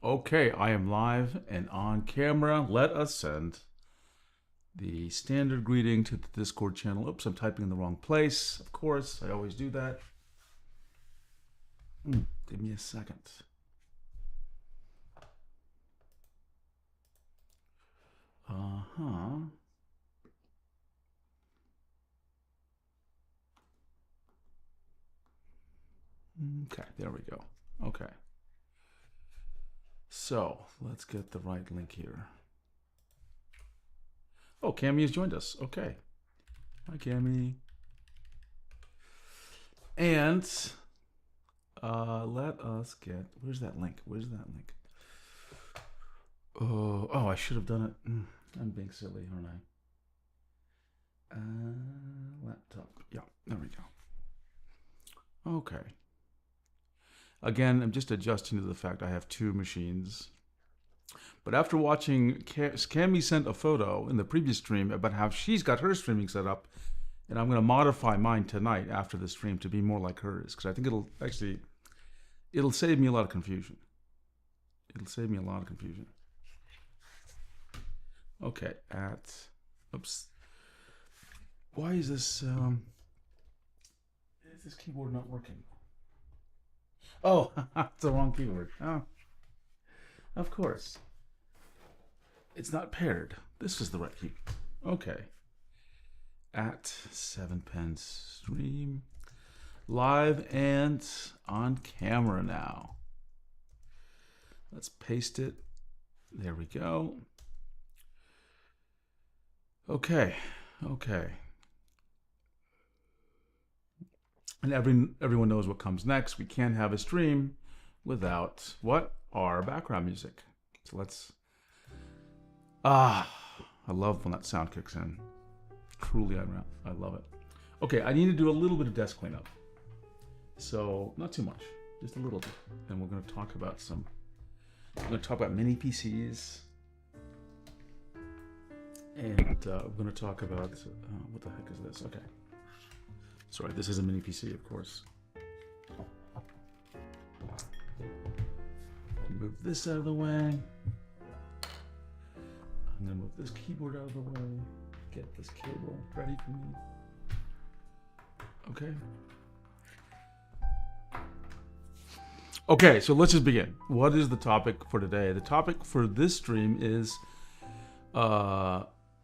Okay, I am live and on camera. Let us send the standard greeting to the Discord channel. Oops, I'm typing in the wrong place. Of course, I always do that. Give me a second. Okay, there we go. Okay. So, let's get the right link here. Oh, Cami has joined us. Okay. Hi, Cami. And let us get... Where's that link? Where's that link? Oh, I should have done it. I'm being silly, aren't I? Laptop. Yeah, there we go. Okay. Again, I'm just adjusting to the fact I have two machines. But after watching, Cami sent a photo in the previous stream about how she's got her streaming set up, and I'm going to modify mine tonight after the stream to be more like hers, because I think it'll save me a lot of confusion. Okay, oops. Why is this keyboard not working? Oh, it's the wrong keyboard. Oh, of course. It's not paired. This is the right key. Okay. At 7pen stream. Live and on camera now. Let's paste it. There we go. Okay. And everyone knows what comes next. We can't have a stream without what? Our background music. So let's... I love when that sound kicks in. Truly, I love it. Okay, I need to do a little bit of desk cleanup. So, not too much. Just a little bit. And we're going to talk about mini PCs. And we're going to talk about... what the heck is this? Okay. Sorry, this is a mini PC, of course. Move this out of the way. I'm going to move this keyboard out of the way. Get this cable ready for me. Okay, so let's just begin. What is the topic for today? The topic for this stream is...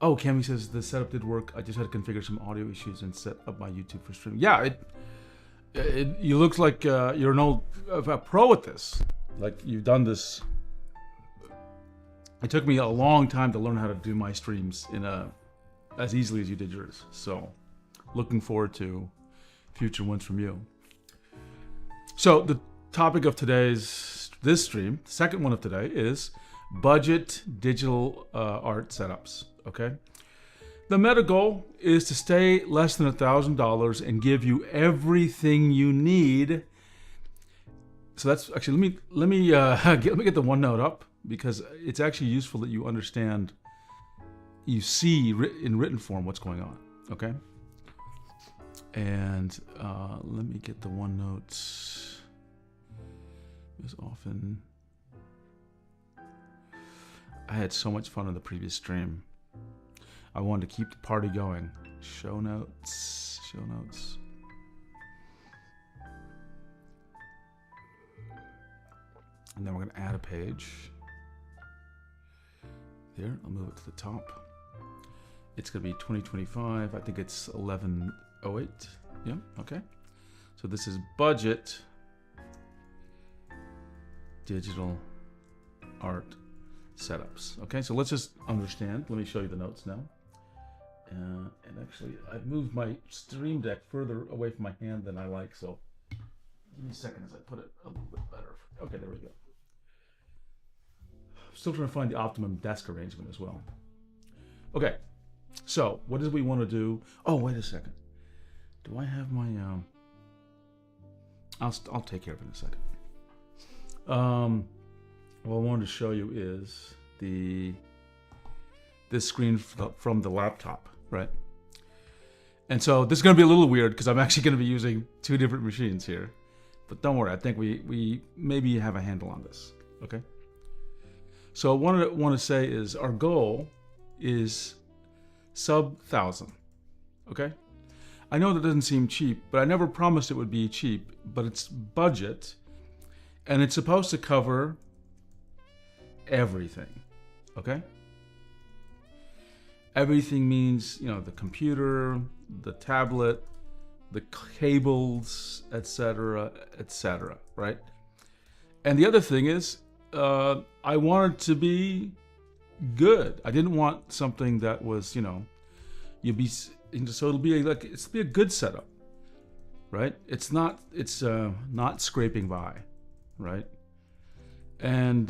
Oh, Cami says the setup did work. I just had to configure some audio issues and set up my YouTube for streaming. Yeah, you look like you're a pro at this. Like you've done this. It took me a long time to learn how to do my streams as easily as you did yours. So, looking forward to future ones from you. So the topic of this stream, the second one of today, is budget digital art setups. Okay, the meta goal is to stay less than $1,000 and give you everything you need. So that's actually let me get the OneNote up, because it's actually useful that you understand, you see in written form what's going on. Okay, and let me get the OneNote. As often, I had so much fun in the previous stream. I wanted to keep the party going. Show notes. And then we're going to add a page. There, I'll move it to the top. It's going to be 2025. I think it's 1108. Yeah, okay. So this is budget digital art setups. Okay, so let's just understand. Let me show you the notes now. And actually, I've moved my stream deck further away from my hand than I like, so give me a second as I put it a little bit better. Okay, there we go. Still trying to find the optimum desk arrangement as well. Okay, so what do we want to do? Oh, wait a second. Do I have my... I'll take care of it in a second. What I wanted to show you is this screen from the laptop, right? And so this is going to be a little weird because I'm actually going to be using two different machines here. But don't worry, I think we maybe have a handle on this, okay? So what I want to say is our goal is sub 1,000. Okay? I know that doesn't seem cheap, but I never promised it would be cheap, but it's budget and it's supposed to cover everything. Okay? Everything means, the computer, the tablet, the cables, etc., etc., right? And the other thing is, I wanted to be good. I didn't want something that was, you'd be, so it'll be a good setup, right? It's not scraping by, right? And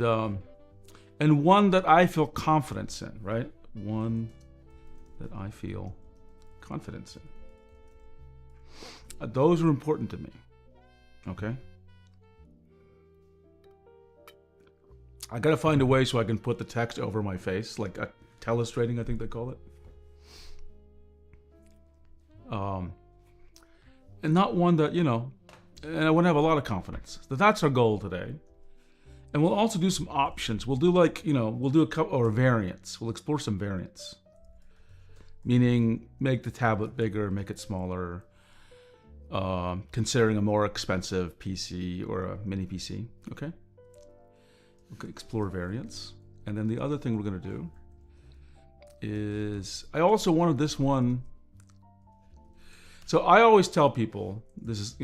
one that I feel confidence in, right? One that I feel confidence in. Those are important to me, okay? I gotta find a way so I can put the text over my face, like a telestrating, I think they call it. And not one that, and I want to have a lot of confidence. So that's our goal today. And we'll also do some options. We'll do we'll do a couple, or variants. We'll explore some variants. Meaning, make the tablet bigger, make it smaller, considering a more expensive PC or a mini PC, okay? Okay, explore variants. And then the other thing we're gonna do is, I also wanted this one. So I always tell people, this is,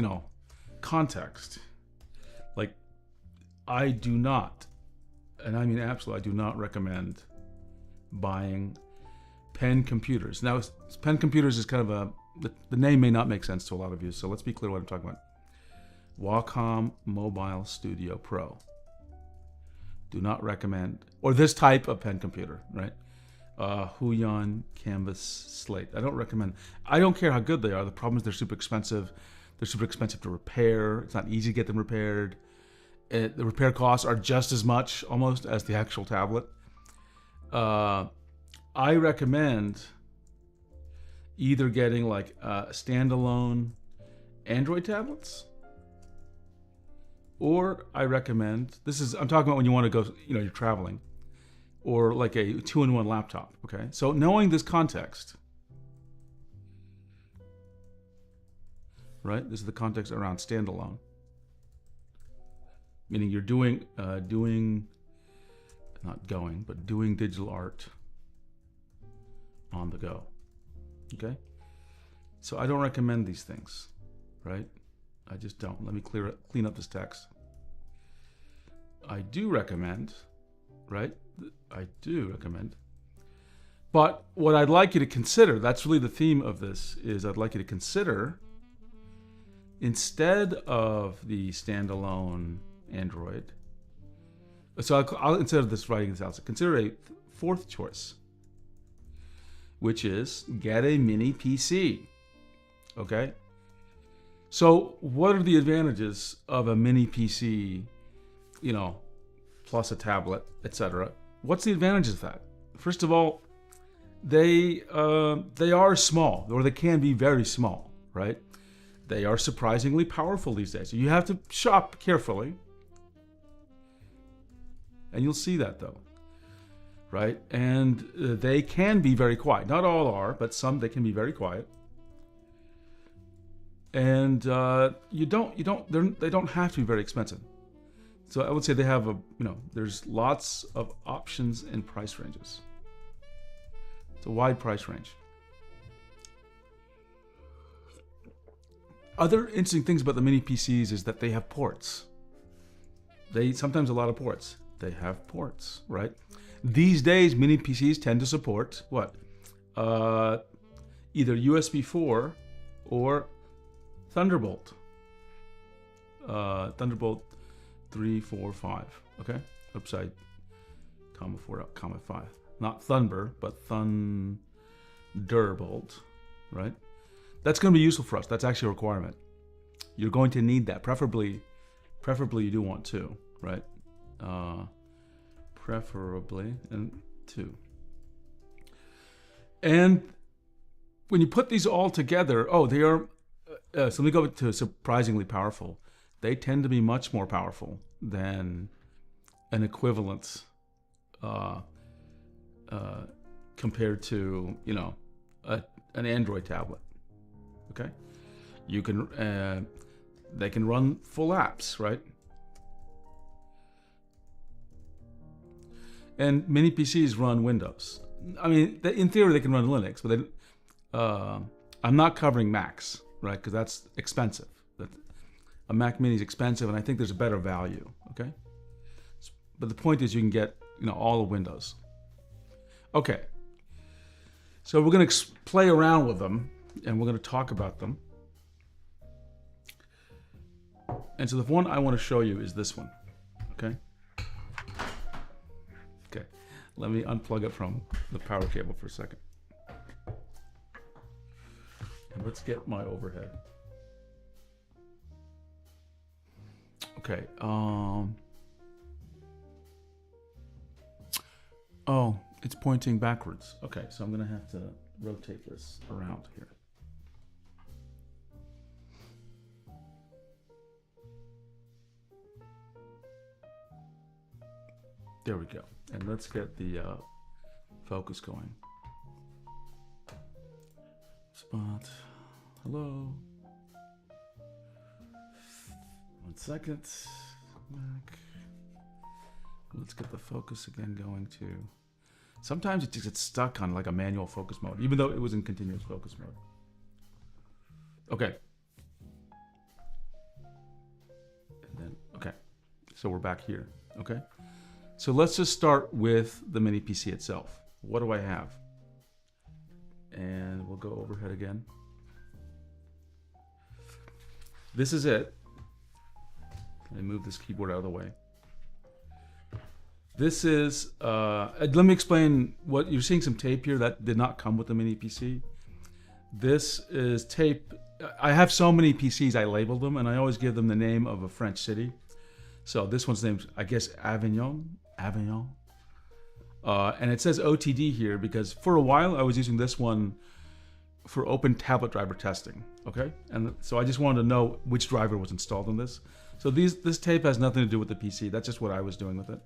context. Like, I do not, and I mean absolutely, I do not recommend buying pen computers. Now, pen computers is kind of the name may not make sense to a lot of you, so let's be clear what I'm talking about. Wacom Mobile Studio Pro. Do not recommend, or this type of pen computer, right? Huion Canvas Slate. I don't recommend. I don't care how good they are. The problem is they're super expensive. They're super expensive to repair. It's not easy to get them repaired. The repair costs are just as much, almost, as the actual tablet. I recommend either getting standalone Android tablets, or I recommend, I'm talking about when you want to go, you're traveling, or like a 2-in-1 laptop, okay? So knowing this context, right? This is the context around standalone. Meaning you're doing digital art on the go, okay? So I don't recommend these things, right? I just don't. Let me clean up this text. I do recommend, right? I do recommend. But what I'd like you to consider, that's really the theme of this, is I'd like you to consider, instead of the standalone Android, so I'll instead of this writing this out, so consider a fourth choice, which is get a mini PC, okay? So what are the advantages of a mini PC, plus a tablet, etc.? What's the advantages of that? First of all, they are small, or they can be very small, right? They are surprisingly powerful these days. So you have to shop carefully, and you'll see that though, right? And they can be very quiet. Not all are, but some they can be very quiet. And they don't have to be very expensive. So I would say they have there's lots of options and price ranges. It's a wide price range. Other interesting things about the mini PCs is that they have ports. Sometimes a lot of ports. They have ports, right? These days, mini PCs tend to support what? Either USB 4 or Thunderbolt. Thunderbolt 3, 4, 5. Okay? Oops, comma 4, comma 5. Not Thunber, but Thunderbolt, right? That's going to be useful for us. That's actually a requirement. You're going to need that. Preferably you do want 2, right? Preferably, and 2. And when you put these all together, they are, so let me go to surprisingly powerful. They tend to be much more powerful than an equivalent uh, compared to, you know, an Android tablet. Okay, you can they can run full apps, right? And mini PCs run Windows. I mean, in theory, they can run Linux, but I'm not covering Macs, right? Because that's expensive. A Mac Mini is expensive, and I think there's a better value. Okay, but the point is, you can get, you know, all of Windows. Okay, so we're going to play around with them, and we're going to talk about them. And so the one I want to show you is this one. Okay. Okay. Let me unplug it from the power cable for a second. And let's get my overhead. Okay. Oh, it's pointing backwards. Okay, so I'm going to have to rotate this around here. There we go. And let's get the focus going. Spot. Hello. 1 second. Back. Let's get the focus again going too. Sometimes it just gets stuck on like a manual focus mode, even though it was in continuous focus mode. Okay. And then, okay. So we're back here. Okay. So let's just start with the mini PC itself. What do I have? And we'll go overhead again. This is it. Let me move this keyboard out of the way. This is, let me explain what, you're seeing some tape here that did not come with the mini PC. This is tape. I have so many PCs, I labeled them, and I always give them the name of a French city. So this one's named, I guess, Avignon. And it says OTD here because for a while I was using this one for open tablet driver testing. Okay, and so I just wanted to know which driver was installed on this. So this tape has nothing to do with the PC. That's just what I was doing with it.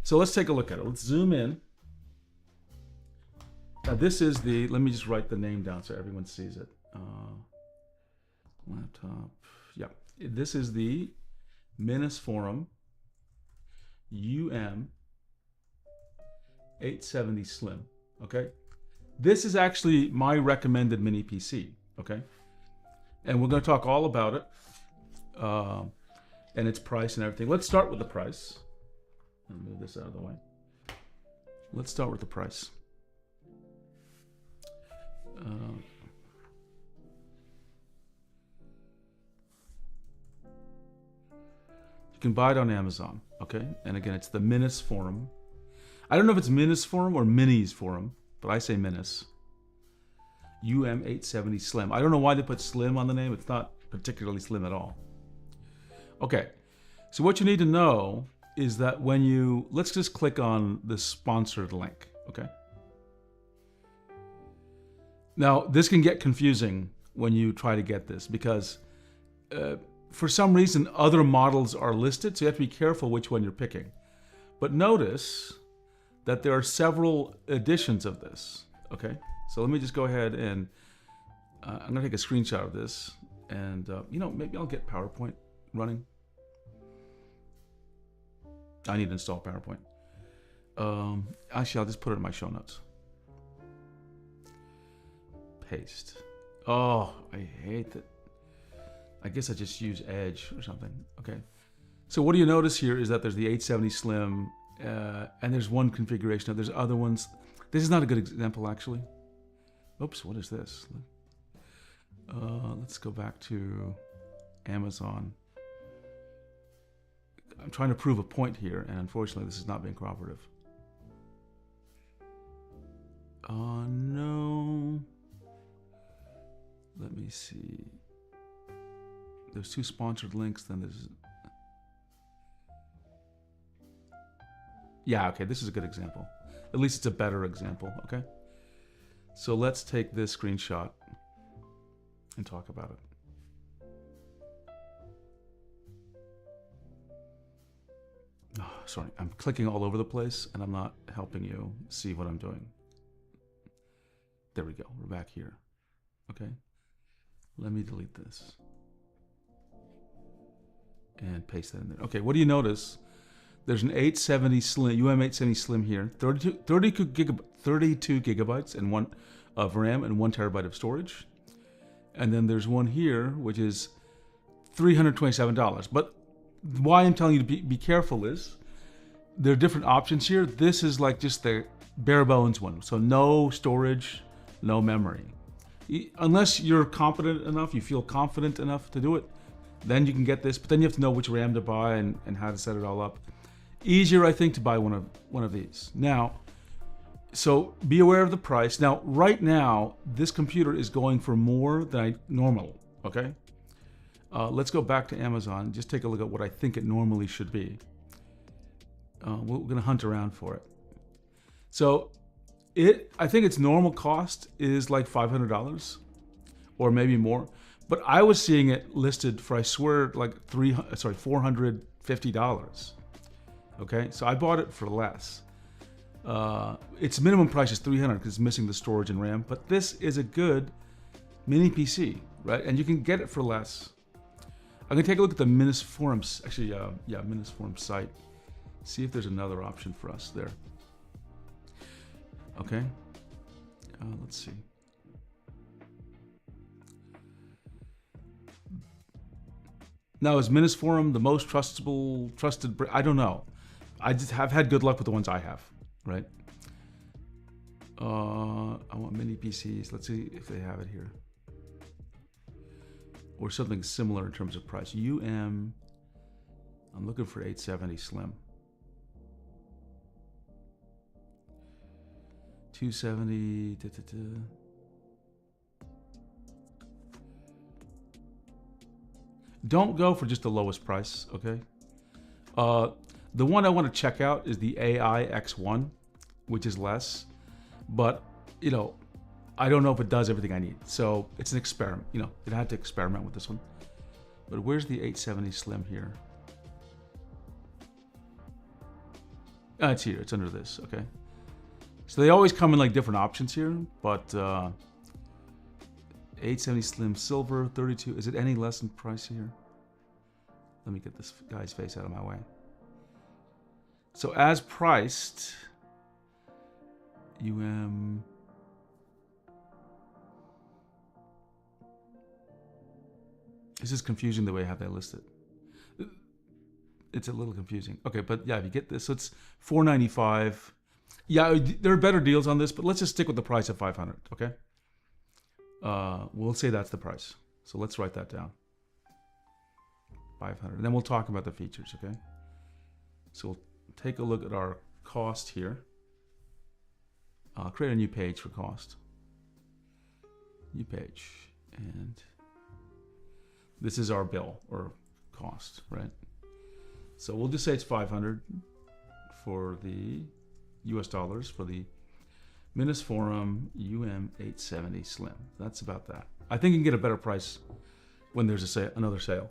So let's take a look at it. Let's zoom in. Now this is the, let me just write the name down so everyone sees it. Laptop, yeah. This is the Minis Forum UM870 Slim, okay? This is actually my recommended mini PC, okay? And we're gonna talk all about it and its price and everything. Let's start with the price. I'll move this out of the way. Let's start with the price. You can buy it on Amazon, okay? And again, it's the Minis Forum. I don't know if it's Minis Forum or Minis Forum, but I say Minis. UM870 Slim. I don't know why they put Slim on the name. It's not particularly slim at all. Okay, so what you need to know is that when you, let's just click on the sponsored link, okay? Now, this can get confusing when you try to get this because for some reason, other models are listed, so you have to be careful which one you're picking. But notice that there are several editions of this, okay? So let me just go ahead and I'm gonna take a screenshot of this and, you know, maybe I'll get PowerPoint running. I need to install PowerPoint. Actually, I'll just put it in my show notes. Paste. Oh, I hate that. I guess I just use Edge or something. Okay. So what do you notice here is that there's the 870 Slim, and there's one configuration. There's other ones. This is not a good example, actually. Oops, what is this? Let's go back to Amazon. I'm trying to prove a point here, and unfortunately, this is not being cooperative. Oh, no. Let me see. There's two sponsored links, then there's... Yeah, okay, this is a good example. At least it's a better example, okay? So let's take this screenshot and talk about it. Oh, sorry, I'm clicking all over the place and I'm not helping you see what I'm doing. There we go, we're back here. Okay, let me delete this and paste that in there. Okay, what do you notice? There's an 870 Slim, UM870 Slim here, 32 gigabytes and one of RAM and 1 terabyte of storage. And then there's one here, which is $327. But why I'm telling you to be careful is there are different options here. This is like just the bare bones one. So no storage, no memory. Unless you're competent enough, you feel confident enough to do it, then you can get this. But then you have to know which RAM to buy and how to set it all up. Easier, I think, to buy one of these. Now, so be aware of the price. Now, right now, this computer is going for more than normal, okay? Let's go back to Amazon and just take a look at what I think it normally should be. We're gonna hunt around for it. So, I think its normal cost is like $500 or maybe more. But I was seeing it listed for, I swear, like $450. Okay, so I bought it for less. Its minimum price is $300 because it's missing the storage and RAM, but this is a good mini PC, right? And you can get it for less. I'm gonna take a look at the Minis Forums, actually, yeah, Minis Forum site. See if there's another option for us there. Okay, let's see. Now, is Minis Forum the most trusted? I don't know. I just have had good luck with the ones I have, right? I want mini PCs. Let's see if they have it here. Or something similar in terms of price. I'm looking for 870 Slim. 270. Don't go for just the lowest price, okay? The one I want to check out is the AI X1, which is less, but you know, I don't know if it does everything I need. So it's an experiment, you know, it had to experiment with this one. But where's the 870 Slim here? It's here, it's under this, okay. So they always come in like different options here, but 870 Slim Silver, 32, is it any less in price here? Let me get this guy's face out of my way. So as priced, This is confusing the way I have that listed. It's a little confusing. Okay, but yeah, if you get this, so it's $495. Yeah, there are better deals on this, but let's just stick with the price of $500, okay? We'll say that's the price. So let's write that down. 500, and then we'll talk about the features, okay? So we'll take a look at our cost here. I'll create a new page for cost. New page, and this is our bill or cost, right? So we'll just say it's 500 for the US dollars for the Minis Forum UM870 Slim. That's about that. I think you can get a better price when there's another sale.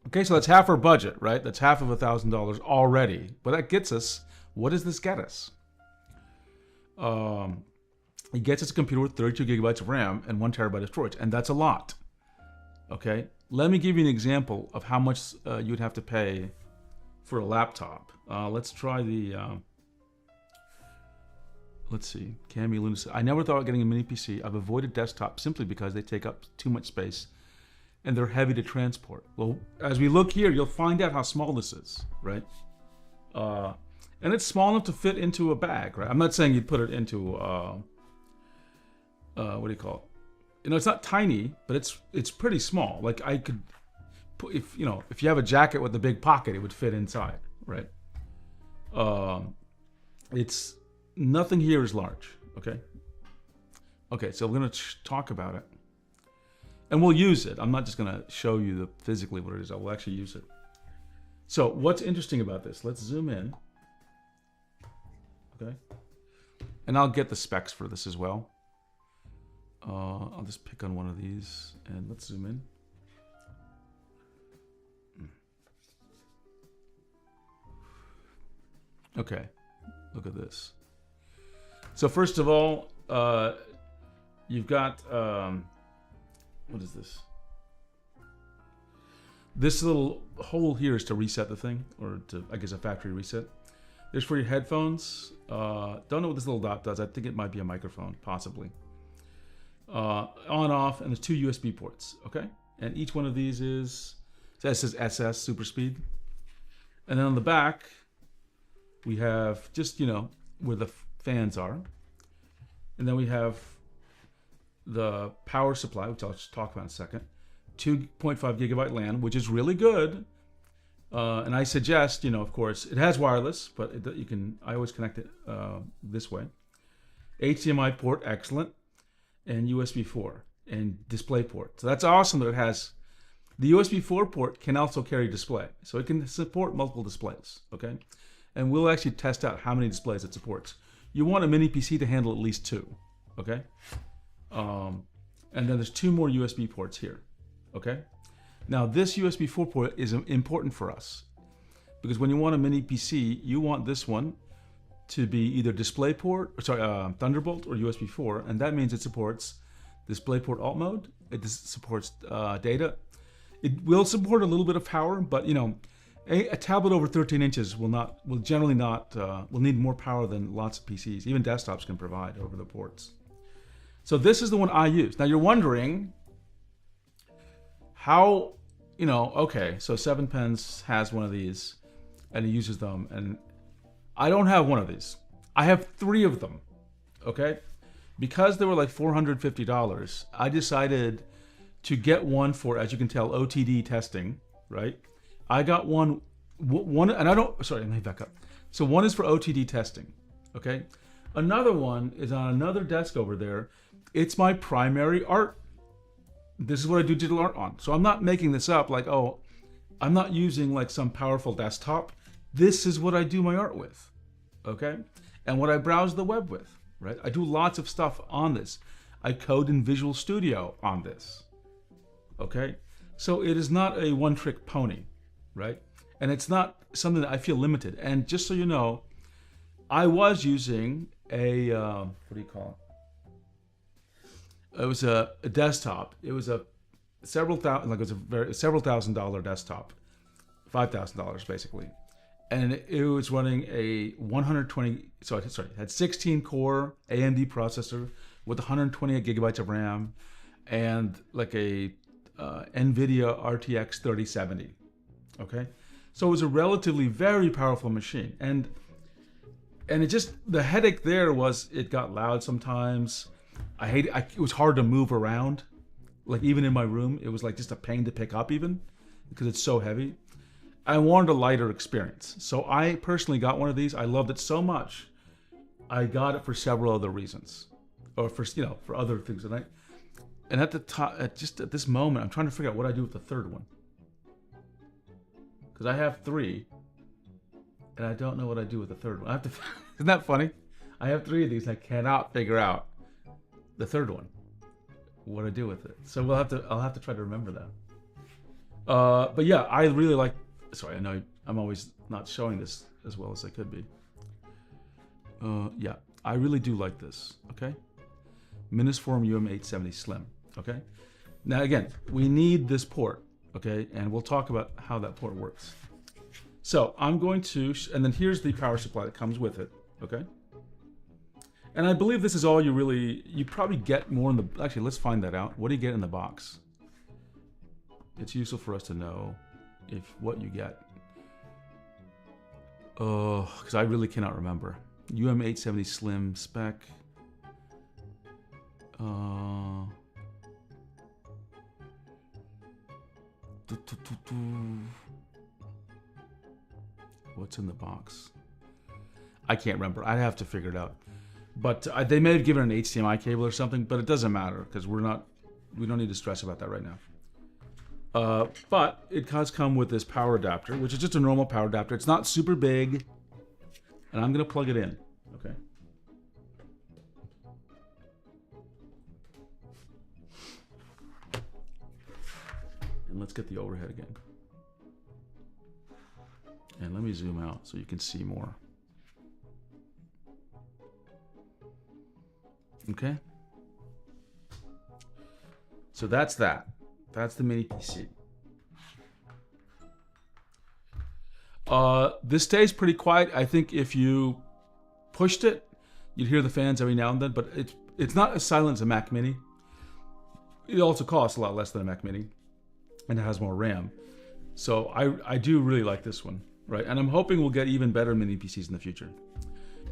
Okay, so that's half our budget, right? That's half of $1,000 already. But that gets us, what does this get us? It gets us a computer with 32 gigabytes of RAM and 1 terabyte of storage, and that's a lot. Okay, let me give you an example of how much you'd have to pay for a laptop. Let's try the, let's see, Cami Luna said, I never thought of getting a mini PC. I've avoided desktop simply because they take up too much space and they're heavy to transport. Well, as we look here, you'll find out how small this is, right? And it's small enough to fit into a bag, right? I'm not saying you'd put it into, what do you call it? You know, it's not tiny, but it's pretty small. Like I could put, if you have a jacket with a big pocket, it would fit inside, right? It's, nothing here is large, okay? Okay, so we're gonna talk about it. And we'll use it. I'm not just gonna show you physically what it is. I will actually use it. So what's interesting about this? Let's zoom in. Okay. And I'll get the specs for this as well. I'll just pick on one of these and let's zoom in. Okay, look at this. So first of all, you've got, what is this? This little hole here is to reset the thing, or to, I guess, a factory reset. There's for your headphones. Don't know what this little dot does. I think it might be a microphone, possibly. On, off, and there's 2 USB ports, okay? And each one of these is, so it says SS, super speed. And then on the back, we have just, where the fans are. And then we have the power supply, which I'll just talk about in a second. 2.5 gigabyte LAN, which is really good. And I suggest, of course, it has wireless, but I always connect it this way. HDMI port, excellent. And USB 4 and display port. So that's awesome that it has, the USB 4 port can also carry display. So it can support multiple displays, okay? And we'll actually test out how many displays it supports. You want a mini PC to handle at least 2, okay? And then there's 2 more USB ports here, okay? Now this USB 4 port is important for us because when you want a mini PC, you want this one to be either Thunderbolt or USB 4, and that means it supports DisplayPort alt mode. It supports data. It will support a little bit of power, but a tablet over 13 inches will need more power than lots of PCs, even desktops can provide over the ports. So this is the one I use. Now you're wondering how, okay, so 7pens has one of these and he uses them, and I don't have one of these. I have 3 of them, okay? Because they were like $450, I decided to get one for, as you can tell, OTD testing, right? I got one, let me back up. So one is for OTD testing, okay? Another one is on another desk over there. It's my primary art. This is what I do digital art on. So I'm not making this up like, oh, I'm not using like some powerful desktop. This is what I do my art with, okay? And what I browse the web with, right? I do lots of stuff on this. I code in Visual Studio on this, okay? So it is not a one-trick pony, right? And it's not something that I feel limited. And just so you know, I was using a, what do you call it? It was a desktop. It was a several $1,000 desktop, $5,000 basically. And it was running a had 16 core AMD processor with 128 gigabytes of RAM and like a NVIDIA RTX 3070, okay? So it was a relatively very powerful machine. And it just, the headache there was it got loud sometimes. It was hard to move around. Like even in my room, it was like just a pain to pick up even because it's so heavy. I wanted a lighter experience. So I personally got one of these. I loved it so much. I got it for several other reasons, or for other things. And at the top, just at this moment, I'm trying to figure out what I do with the third one. Because I have 3, and I don't know what I do with the third one. Isn't that funny? I have 3 of these, and I cannot figure out the third one, what I do with it. So I'll have to try to remember that. But yeah, I really like. Sorry, I know I'm always not showing this as well as I could be. Yeah, I really do like this. Okay, Minisforum UM870 Slim. Okay, now again, we need this port. Okay, and we'll talk about how that port works. So I'm going to, and then here's the power supply that comes with it. Okay, and I believe this is all you probably get more in the. Actually, let's find that out. What do you get in the box? It's useful for us to know what you get. Because I really cannot remember. UM870 Slim spec. What's in the box? I can't remember. I'd have to figure it out. But they may have given an HDMI cable or something, but it doesn't matter because we don't need to stress about that right now. But it does come with this power adapter, which is just a normal power adapter. It's not super big, and I'm gonna plug it in. Okay. And let's get the overhead again. And let me zoom out so you can see more. Okay. So that's that. That's the mini PC. This stays pretty quiet. I think if you pushed it, you'd hear the fans every now and then, but it's not as silent as a Mac Mini. It also costs a lot less than a Mac Mini, and it has more RAM. So I do really like this one, right? And I'm hoping we'll get even better mini PCs in the future.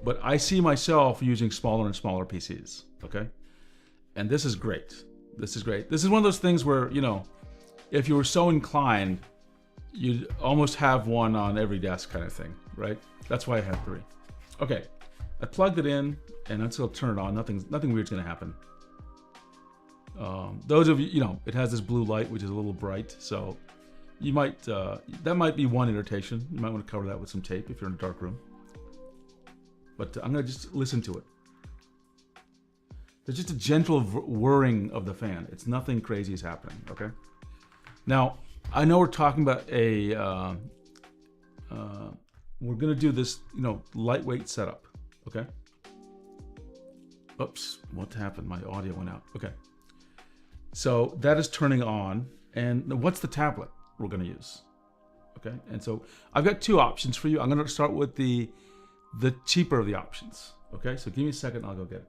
But I see myself using smaller and smaller PCs, okay? And this is great. This is great. This is one of those things where, you know, if you were so inclined, you'd almost have one on every desk kind of thing, right? That's why I have 3. Okay, I plugged it in, and until I turn it on, nothing weird's gonna happen. Those of you, you know, it has this blue light, which is a little bright, so you might, that might be one irritation. You might want to cover that with some tape if you're in a dark room. But I'm gonna just listen to it. There's just a gentle whirring of the fan. It's nothing crazy is happening, okay? Now, I know we're talking about we're gonna do this, you know, lightweight setup, okay? Oops, what happened? My audio went out, okay. So that is turning on, and what's the tablet we're gonna use, okay? And so I've got 2 options for you. I'm gonna start with the cheaper of the options, okay? So give me a second, I'll go get it.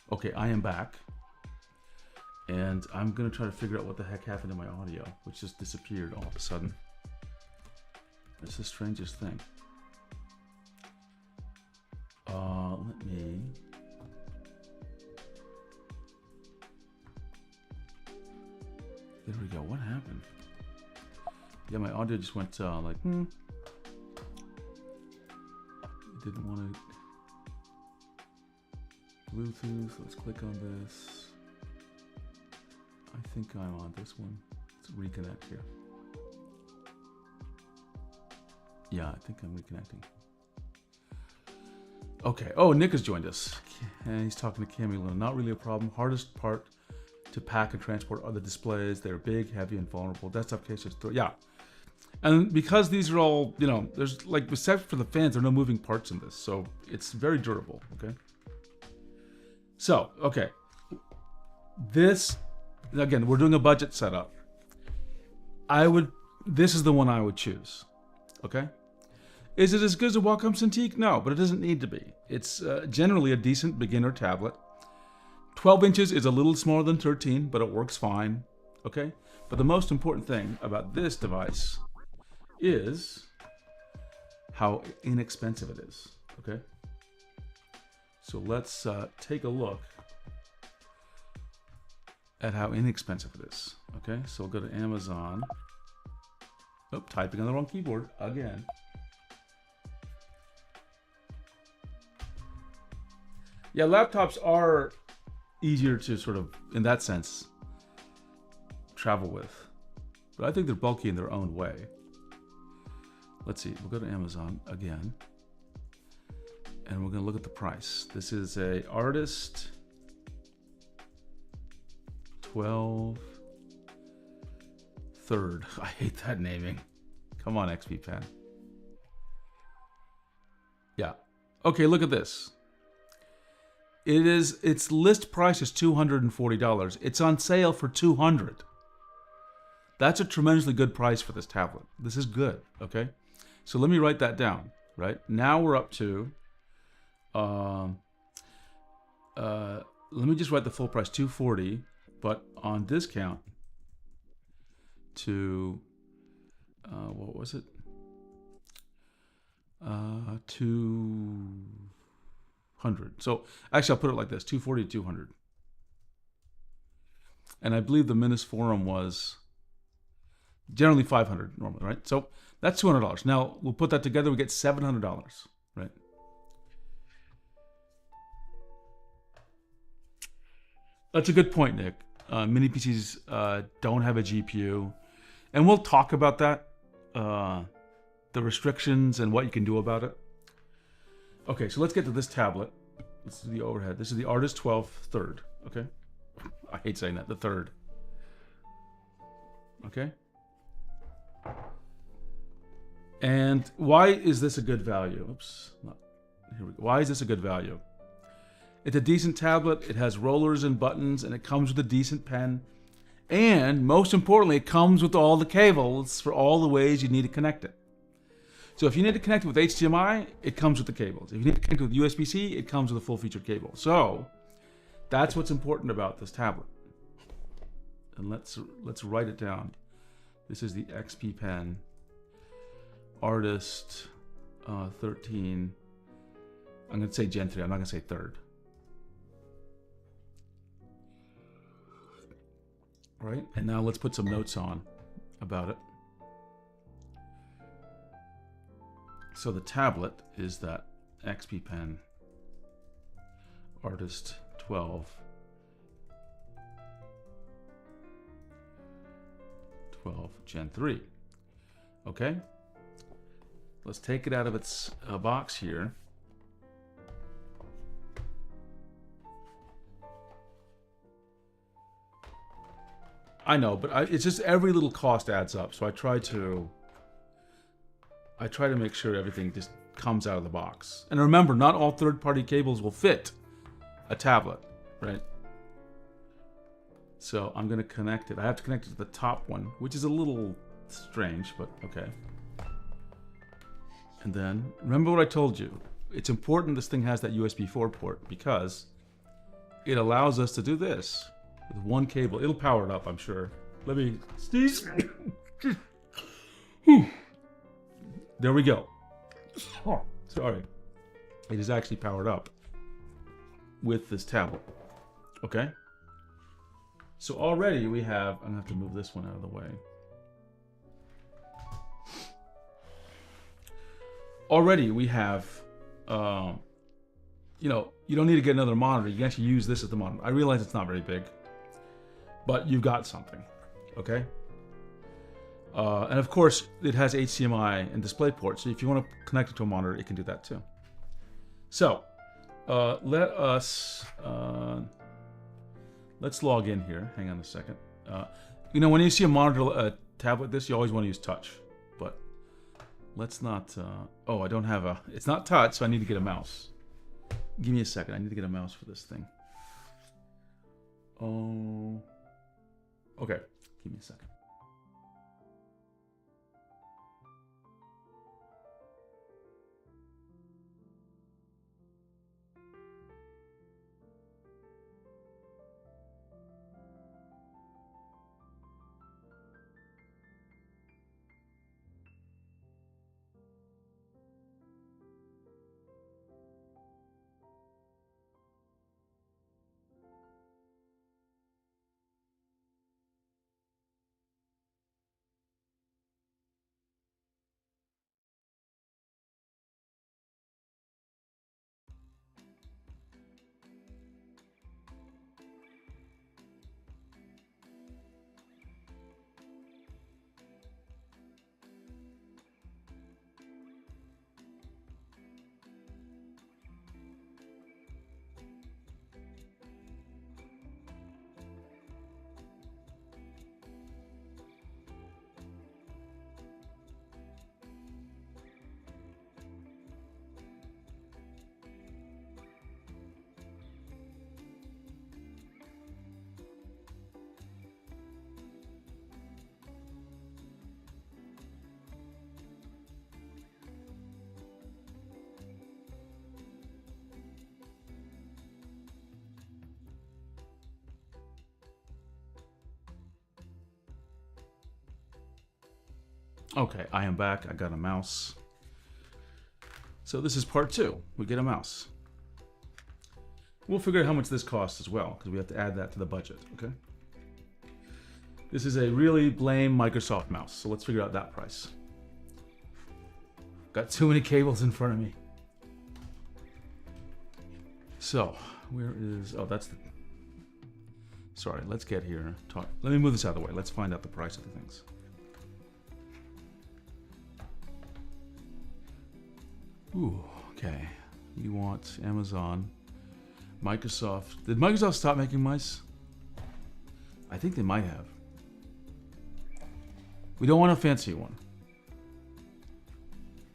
Okay, I am back, and I'm gonna try to figure out what the heck happened to my audio, which just disappeared all of a sudden. It's the strangest thing. Let me... There we go, what happened? Yeah, my audio just went like, It didn't want to... Bluetooth, let's click on this. I think I'm on this one. Let's reconnect here. Yeah, I think I'm reconnecting. Okay, oh, Nick has joined us. And he's talking to Cammy Luna. Not really a problem. Hardest part to pack and transport are the displays. They're big, heavy, and vulnerable. Desktop cases, yeah. And because these are all, you know, there's like, except for the fans, there are no moving parts in this. So it's very durable, okay? So, okay, this, again, we're doing a budget setup. This is the one I would choose, okay? Is it as good as a Wacom Cintiq? No, but it doesn't need to be. It's generally a decent beginner tablet. 12 inches is a little smaller than 13, but it works fine, okay? But the most important thing about this device is how inexpensive it is, okay? So let's take a look at how inexpensive it is. Okay, so we'll go to Amazon. Oh, typing on the wrong keyboard again. Yeah, laptops are easier to sort of, in that sense, travel with. But I think they're bulky in their own way. Let's see, we'll go to Amazon again. And we're gonna look at the price. This is a Artist 12 third. I hate that naming. Come on, XP Pen. Yeah. Okay, look at this. Its list price is $240. It's on sale for $200. That's a tremendously good price for this tablet. This is good, okay? So let me write that down, right? Now we're up to let me just write the full price, $240, but on discount to what was it? $200. So actually, I'll put it like this: $240, $200. And I believe the Minis Forum was generally $500 normally, right? So that's $200. Now we'll put that together. We get $700, right? That's a good point, Nick. Mini PCs don't have a GPU, and we'll talk about that. the restrictions and what you can do about it. Okay, so let's get to this tablet. This is the overhead. This is the Artist 12 third. Okay, I hate saying that. The third. Okay. And why is this a good value? Oops. Here we go. Why is this a good value? It's a decent tablet. It has rollers and buttons, and it comes with a decent pen. And most importantly, it comes with all the cables for all the ways you need to connect it. So if you need to connect it with HDMI, it comes with the cables. If you need to connect it with USB-C, it comes with a full-featured cable. So that's what's important about this tablet. And let's write it down. This is the XP Pen Artist 13. I'm going to say Gen 3. I'm not going to say third. All right, and now let's put some notes on about it. So the tablet is that XP Pen Artist 12 Gen 3. Okay, let's take it out of its box here. I know, but it's just every little cost adds up. So I try to make sure everything just comes out of the box. And remember, not all third-party cables will fit a tablet, right? So I'm going to connect it. I have to connect it to the top one, which is a little strange, but okay. And then, remember what I told you. It's important this thing has that USB 4 port because it allows us to do this with one cable. It'll power it up, I'm sure. Let me... Steve? There we go. Oh, sorry. It is actually powered up with this tablet. Okay? So already we have... I'm going to have to move this one out of the way. Already we have... you know, you don't need to get another monitor. You can actually use this as the monitor. I realize it's not very big, but you've got something. Okay? And of course, it has HDMI and DisplayPort, so if you want to connect it to a monitor, it can do that too. So, let's log in here. Hang on a second. You know, when you see a monitor, tablet like this, you always want to use touch. But let's not... oh, I don't have a... It's not touch, so I need to get a mouse. Give me a second. I need to get a mouse for this thing. Oh... Okay. Give me a second. Okay, I am back. I got a mouse. So this is part 2. We get a mouse. We'll figure out how much this costs as well, because we have to add that to the budget, okay? This is a really lame Microsoft mouse, so let's figure out that price. Got too many cables in front of me. So, where is... Oh, that's the... Sorry, let's get here. Let me move this out of the way. Let's find out the price of the things. Ooh, okay. We want Amazon, Microsoft. Did Microsoft stop making mice? I think they might have. We don't want a fancy one.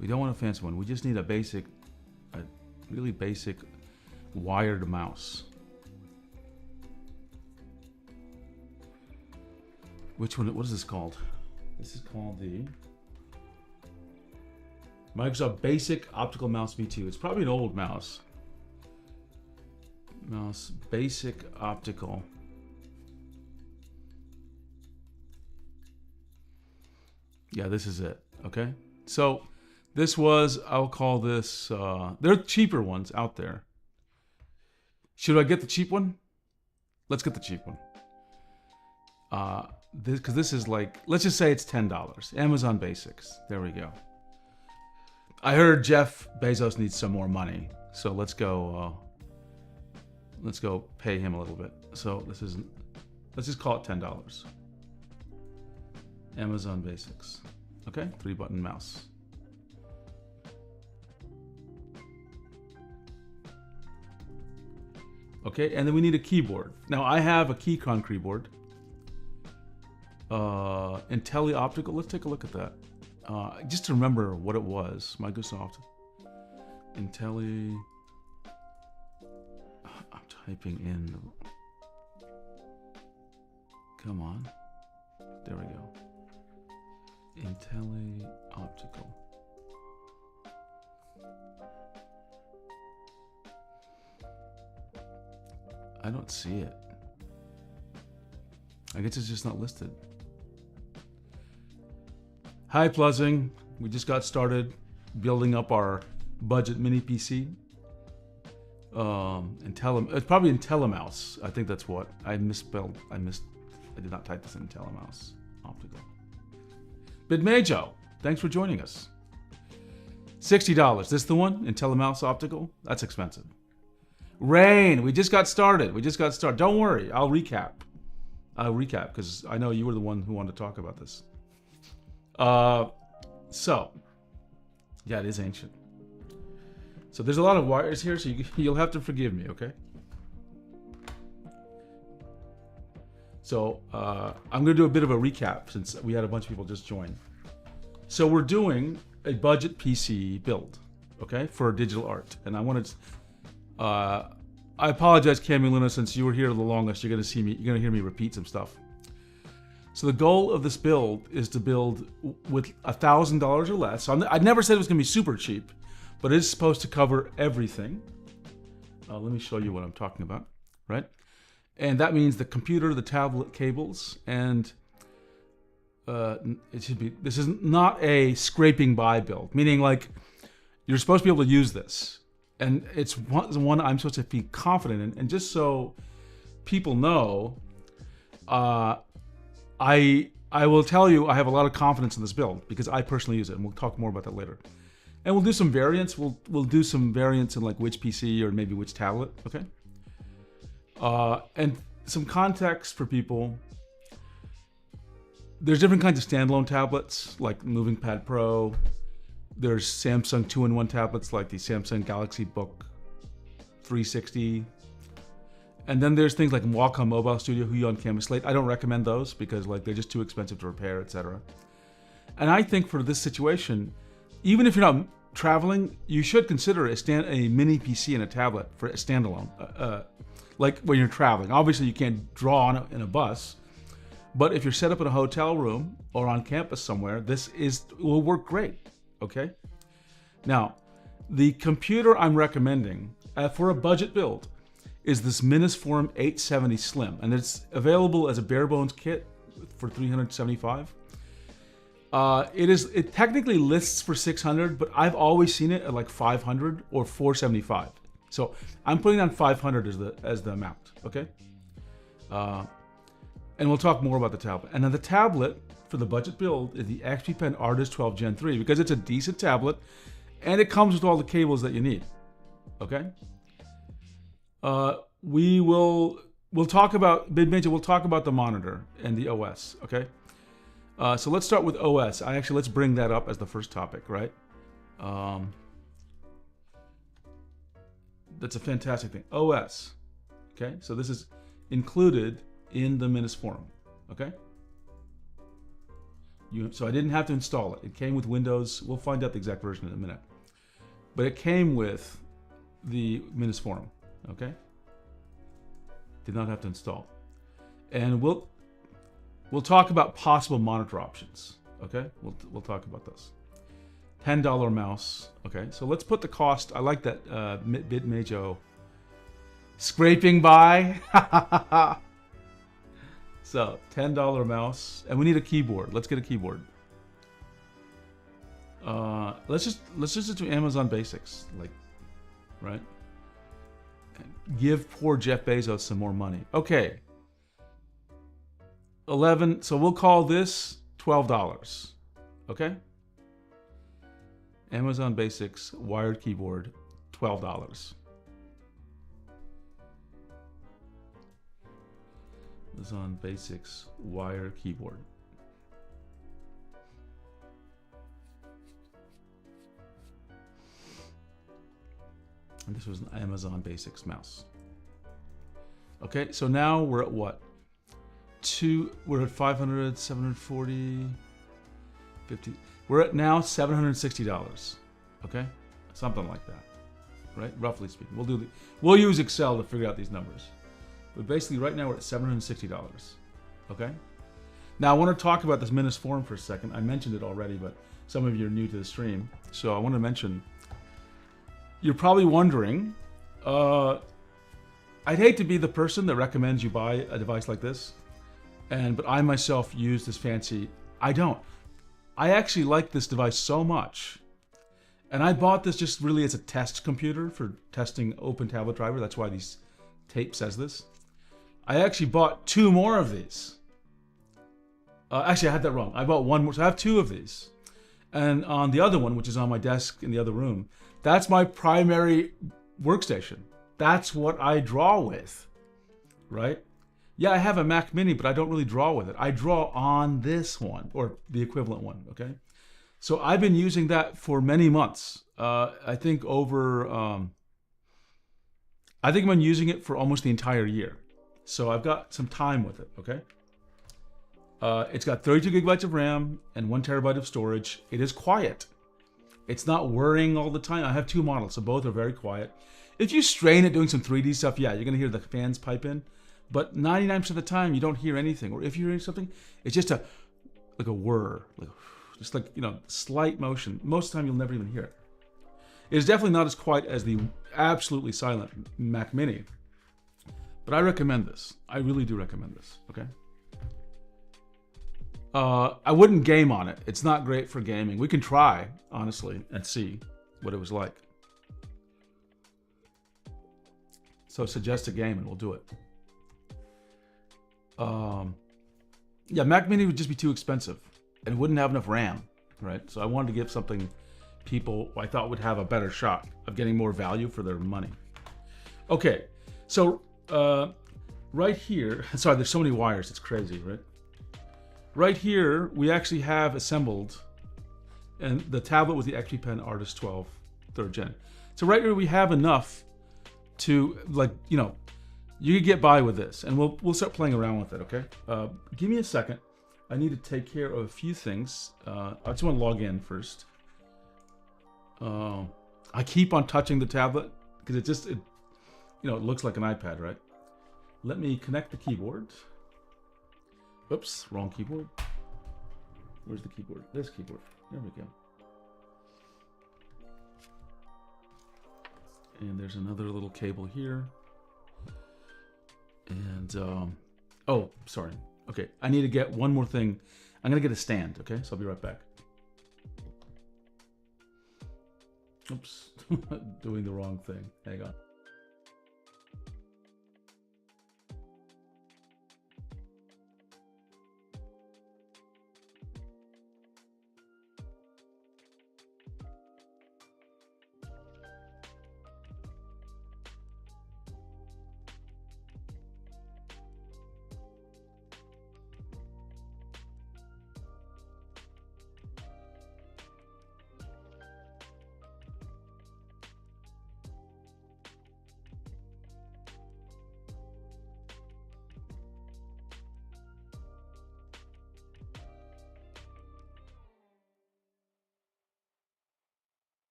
We don't want a fancy one. We just need a really basic wired mouse. Which one? What is this called? This is called the Microsoft Basic Optical Mouse V2. It's probably an old mouse. Mouse Basic Optical. Yeah, this is it. Okay. So this was, I'll call this, there are cheaper ones out there. Should I get the cheap one? Let's get the cheap one. Because this is like, let's just say it's $10. Amazon Basics. There we go. I heard Jeff Bezos needs some more money, so let's go pay him a little bit. So let's just call it $10. Amazon Basics. Okay, 3-button mouse. Okay, and then we need a keyboard. Now I have a Keychron keyboard. Intelli Optical. Let's take a look at that. Just to remember what it was. Microsoft. Intelli. I'm typing in. Come on. There we go. Intelli Optical. I don't see it. I guess it's just not listed. Hi, Pleasing. We just got started building up our budget mini PC. It's probably IntelliMouse. I think that's what I misspelled. I did not type this in IntelliMouse Optical. Bidmajo, thanks for joining us. $60. This the one? IntelliMouse Optical? That's expensive. Rain, we just got started. Don't worry, I'll recap because I know you were the one who wanted to talk about this. So, yeah, it is ancient. So there's a lot of wires here, so you'll have to forgive me, okay? So I'm going to do a bit of a recap since we had a bunch of people just join. So we're doing a budget PC build, okay, for digital art, and I wanted to. I apologize, Cami Luna, since you were here the longest. You're going to hear me repeat some stuff. So the goal of this build is to build with $1,000 or less. So I never said it was going to be super cheap, but it is supposed to cover everything. Let me show you what I'm talking about, right? And that means the computer, the tablet cables, and it should be. This is not a scraping by build, meaning like you're supposed to be able to use this. And it's one I'm supposed to be confident in. And just so people know, I will tell you I have a lot of confidence in this build because I personally use it, and we'll talk more about that later. And we'll do some variants. We'll do some variants in like which PC or maybe which tablet, okay? And some context for people. There's different kinds of standalone tablets like Moving Pad Pro. There's Samsung 2-in-1 tablets like the Samsung Galaxy Book 360. And then there's things like Wacom Mobile Studio, Huion Canvas Slate. I don't recommend those because like they're just too expensive to repair, etc. And I think for this situation, even if you're not traveling, you should consider a mini PC and a tablet for a standalone. Like when you're traveling. Obviously you can't draw on it in a bus, but if you're set up in a hotel room or on campus somewhere, will work great. Okay. Now, the computer I'm recommending for a budget build is this Minisforum 870 Slim, and it's available as a bare bones kit for $375. It technically lists for $600, but I've always seen it at like $500 or $475. So I'm putting on $500 as the amount. Okay. And we'll talk more about the tablet. And then the tablet for the budget build is the XP Pen Artist 12 Gen 3 because it's a decent tablet and it comes with all the cables that you need. Okay? We'll talk about we'll talk about the monitor and the OS, okay? So let's start with OS. Let's bring that up as the first topic, right? That's a fantastic thing. OS. Okay, so this is included in the Minus Forum. Okay. So I didn't have to install it. It came with Windows. We'll find out the exact version in a minute. But it came with the Minus Forum. Okay. Did not have to install. And we'll talk about possible monitor options. Okay. We'll talk about those. $10 mouse. Okay. So let's put the cost. I like that Bitmajo scraping by. So $10 mouse, and we need a keyboard. Let's get a keyboard. Let's just do Amazon Basics, like, right? Give poor Jeff Bezos some more money. Okay. 11. So we'll call this $12. Okay. Amazon Basics wired keyboard, $12. Amazon Basics wire keyboard. And this was an Amazon Basics mouse. Okay, so now we're at what? We're at 500, 740, 50. We're at now $760. Okay, something like that, right? Roughly speaking, we'll use Excel to figure out these numbers. But basically, right now we're at $760. Okay. Now I want to talk about this Minus Forum for a second. I mentioned it already, but some of you are new to the stream, so I want to mention. You're probably wondering. I'd hate to be the person that recommends you buy a device like this, but I myself use this fancy. I don't. I actually like this device so much, and I bought this just really as a test computer for testing Open Tablet Driver. That's why these tape says this. I actually bought 2 more of these. Actually, I had that wrong. I bought 1 more, so I have 2 of these. And on the other one, which is on my desk in the other room, that's my primary workstation. That's what I draw with, right? Yeah, I have a Mac Mini, but I don't really draw with it. I draw on this one, or the equivalent one, okay? So I've been using that for many months. I think I've been using it for almost the entire year. So I've got some time with it, okay? It's got 32 gigabytes of RAM and 1 terabyte of storage. It is quiet. It's not whirring all the time. I have 2 models, so both are very quiet. If you strain it doing some 3D stuff, yeah, you're gonna hear the fans pipe in. But 99% of the time, you don't hear anything. Or if you're hearing something, it's just like a whir, just like, slight motion. Most of the time, you'll never even hear it. It is definitely not as quiet as the absolutely silent Mac Mini. But I recommend this. I really do recommend this, okay? I wouldn't game on it. It's not great for gaming. We can try, honestly, and see what it was like. So suggest a game and we'll do it. Yeah, Mac Mini would just be too expensive and wouldn't have enough RAM, right? So I wanted to give something people I thought would have a better shot of getting more value for their money. Okay, so right here, sorry, there's so many wires, it's crazy, right? Right here, we actually have assembled and the tablet with the XP Pen Artist 12 3rd Gen. So right here we have enough to, you could get by with this, and we'll start playing around with it, okay? Give me a second. I need to take care of a few things. I just want to log in first. I keep on touching the tablet because it looks like an iPad, right? Let me connect the keyboard. Oops, wrong keyboard. Where's the keyboard? This keyboard. There we go. And there's another little cable here. And, oh, sorry. Okay, I need to get one more thing. I'm going to get a stand, okay? So I'll be right back. Oops, doing the wrong thing. Hang on.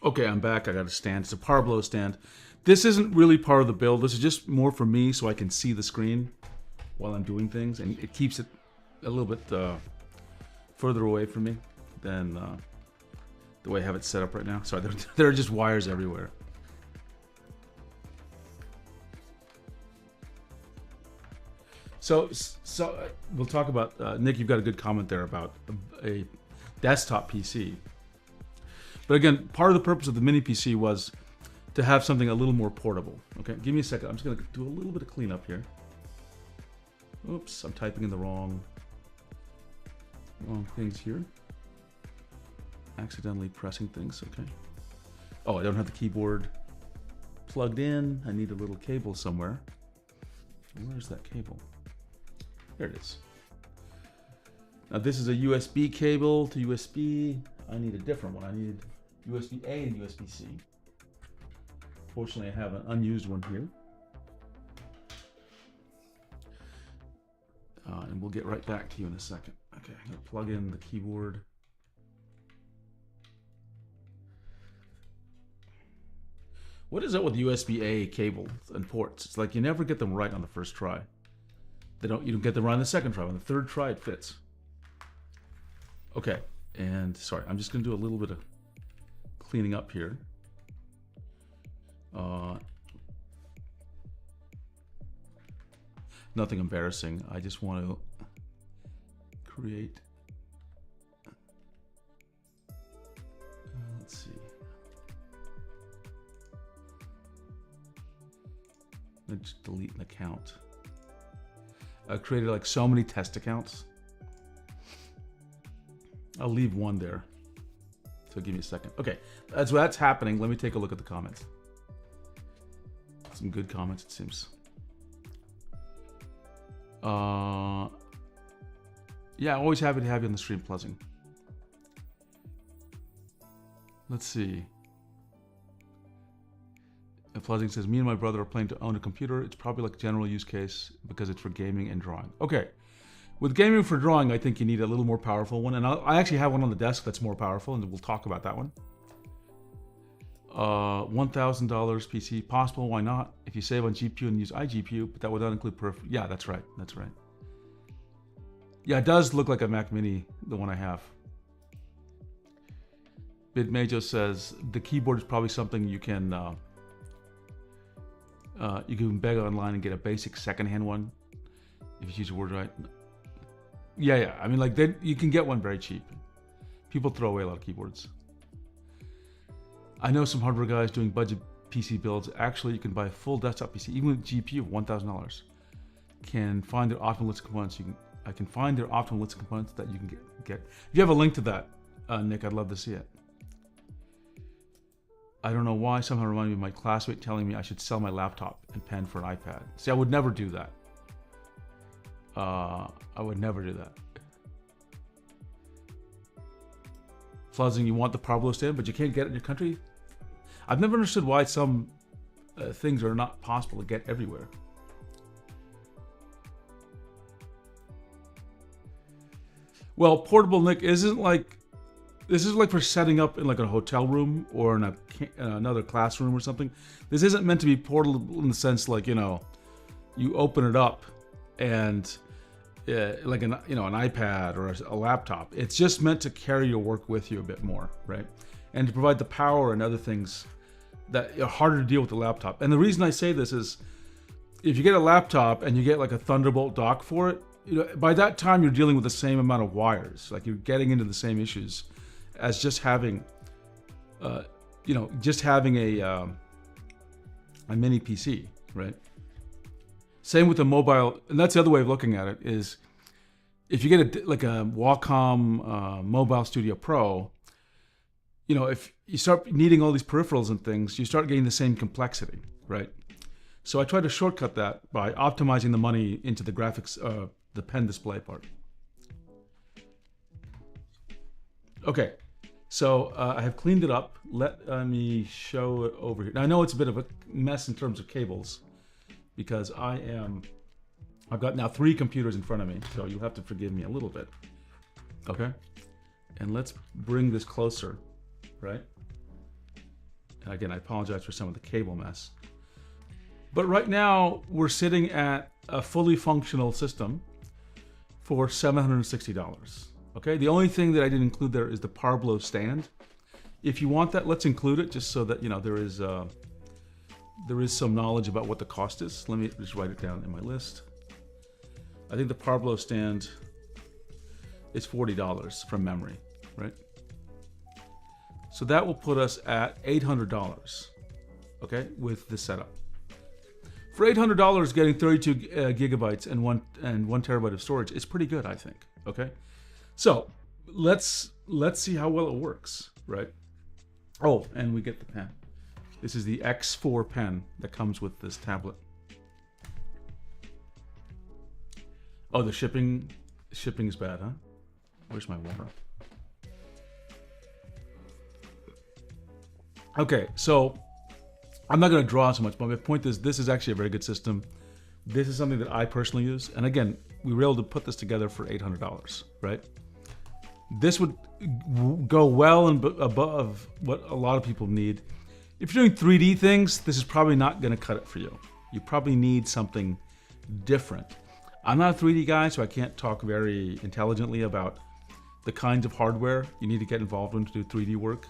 Okay, I'm back. I got a stand. It's a power blow stand. This isn't really part of the build. This is just more for me so I can see the screen while I'm doing things. And it keeps it a little bit further away from me than the way I have it set up right now. Sorry, there are just wires everywhere. So we'll talk about, Nick, you've got a good comment there about a desktop PC. But again, part of the purpose of the mini PC was to have something a little more portable. Okay, give me a second. I'm just going to do a little bit of cleanup here. Oops, I'm typing in the wrong things here. Accidentally pressing things, okay. Oh, I don't have the keyboard plugged in. I need a little cable somewhere. Where's that cable? There it is. Now this is a USB cable to USB. I need a different one. I need USB-A and USB-C. Fortunately, I have an unused one here. And we'll get right back to you in a second. Okay, I'm gonna plug in the keyboard. What is up with USB-A cables and ports? It's like you never get them right on the first try. You don't get them right on the second try. On the third try, it fits. Okay, and sorry, I'm just gonna do a little bit of cleaning up here. Nothing embarrassing. I just want to create. Let's see. Let's delete an account. I created like so many test accounts. I'll leave one there. So give me a second. Okay, that's happening. Let me take a look at the comments. Some good comments, it seems. Yeah, always happy to have you on the stream, Pleasing. Let's see. Pleasing says, me and my brother are planning to own a computer. It's probably like a general use case because it's for gaming and drawing. Okay. With gaming for drawing, I think you need a little more powerful one. And I actually have one on the desk that's more powerful, and we'll talk about that one. $1,000 PC, possible, why not? If you save on GPU and use iGPU, but that would not include peripheral. Yeah, that's right, that's right. Yeah, it does look like a Mac Mini, the one I have. Bidmajo says, the keyboard is probably something you can beg online and get a basic secondhand one if you choose a word right. Yeah. I mean, like, you can get one very cheap. People throw away a lot of keyboards. I know some hardware guys doing budget PC builds. Actually, you can buy a full desktop PC, even with GPU of $1,000. Can find their optimal list of components. I can find their optimal list of components that you can get. If you have a link to that, Nick, I'd love to see it. I don't know why. Somehow reminded me of my classmate telling me I should sell my laptop and pen for an iPad. See, I would never do that. I would never do that. Fluzzing, you want the Pablo stand, but you can't get it in your country? I've never understood why some things are not possible to get everywhere. Well, portable, Nick, this is like for setting up in like a hotel room or in another classroom or something. This isn't meant to be portable in the sense like, you know, you open it up and like an iPad or a laptop. It's just meant to carry your work with you a bit more, right? And to provide the power and other things that are harder to deal with the laptop. And the reason I say this is, if you get a laptop and you get like a Thunderbolt dock for it, you know, by that time you're dealing with the same amount of wires. Like you're getting into the same issues as just having, a mini PC, right? Same with the mobile, and that's the other way of looking at it is, if you get a Wacom Mobile Studio Pro, you know, if you start needing all these peripherals and things, you start getting the same complexity, right? So I try to shortcut that by optimizing the money into the graphics, the pen display part. Okay, so I have cleaned it up. Let me show it over here. Now I know it's a bit of a mess in terms of cables, because I've got now 3 computers in front of me, so you'll have to forgive me a little bit. Okay, and let's bring this closer, right? And again, I apologize for some of the cable mess. But right now, we're sitting at a fully functional system for $760. Okay, the only thing that I didn't include there is the Parblo stand. If you want that, let's include it just so that, you know, there is some knowledge about what the cost is. Let me just write it down in my list. I think the Parblo stand is $40 from memory, right? So that will put us at $800, okay, with this setup. For $800, getting 32 gigabytes and one terabyte of storage is pretty good, I think. Okay, so let's see how well it works, right? Oh, and we get the pen. This is the X4 pen that comes with this tablet. Oh, the shipping is bad, huh? Where's my water? Okay, so I'm not going to draw so much, but my point is this is actually a very good system. This is something that I personally use. And again, we were able to put this together for $800, right? This would go well and above what a lot of people need. If you're doing 3D things, this is probably not going to cut it for you. You probably need something different. I'm not a 3D guy, so I can't talk very intelligently about the kinds of hardware you need to get involved in to do 3D work.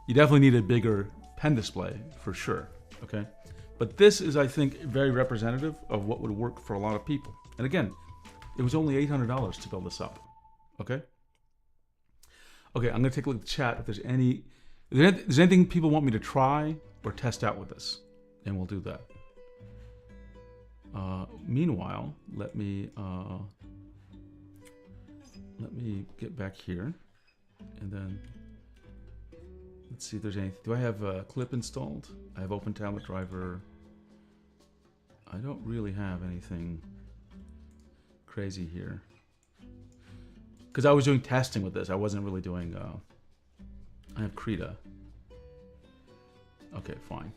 You definitely need a bigger pen display for sure, okay? But this is, I think, very representative of what would work for a lot of people. And again, it was only $800 to build this up, okay? Okay, I'm gonna take a look at the chat if there's anything people want me to try or test out with this, and we'll do that. Meanwhile, let me get back here, and then let's see if there's anything. Do I have a clip installed? I have Open Tablet Driver. I don't really have anything crazy here. Because I was doing testing with this. I wasn't really doing... I have Krita. Okay, fine.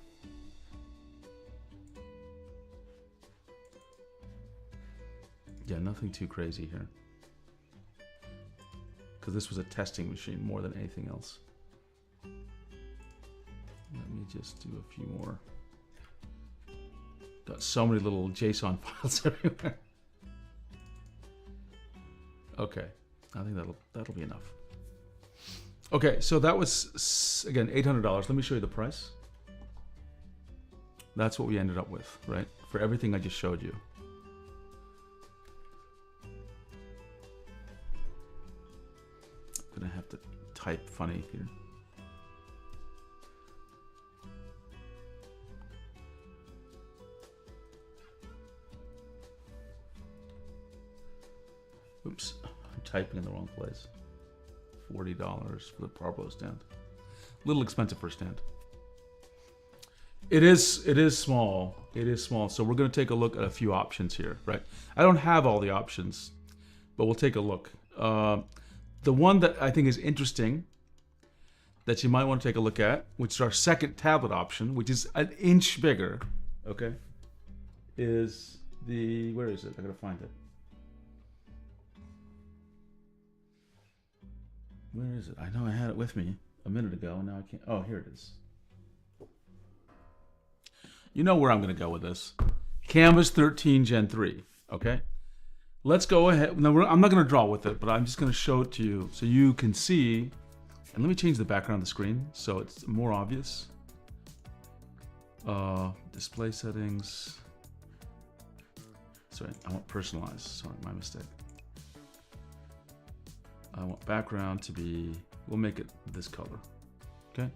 Yeah, nothing too crazy here. Because this was a testing machine more than anything else. Let me just do a few more. Got so many little JSON files everywhere. Okay, I think that'll be enough. Okay, so that was again $800. Let me show you the price. That's what we ended up with, right? For everything I just showed you. I'm gonna have to type funny here. Oops, I'm typing in the wrong place. $40 for the Parblo stand. A little expensive for a stand. It is small. It is small. So we're going to take a look at a few options here, right? I don't have all the options, but we'll take a look. The one that I think is interesting that you might want to take a look at, which is our second tablet option, which is an inch bigger, okay, is the, where is it? I gotta find it. Where is it? I know I had it with me a minute ago, and now I can't. Oh, here it is. You know where I'm going to go with this. Canvas 13 Gen 3, okay? Let's go ahead. Now, I'm not going to draw with it, but I'm just going to show it to you so you can see. And let me change the background of the screen so it's more obvious. Display settings. Sorry, I want personalized. Sorry, my mistake. I want background to be, we'll make it this color, okay?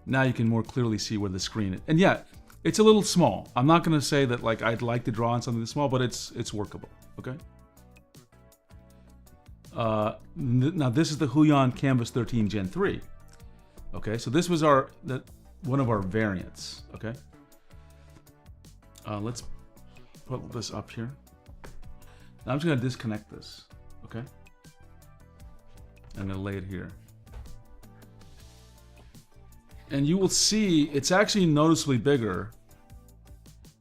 Now you can more clearly see where the screen is. And yeah, it's a little small. I'm not gonna say that like I'd like to draw on something this small, but it's workable, okay? Now this is the Huion Canvas 13 Gen 3. Okay, so this was one of our variants, okay? Let's put this up here. Now I'm just gonna disconnect this, okay? I'm gonna lay it here. And you will see it's actually noticeably bigger.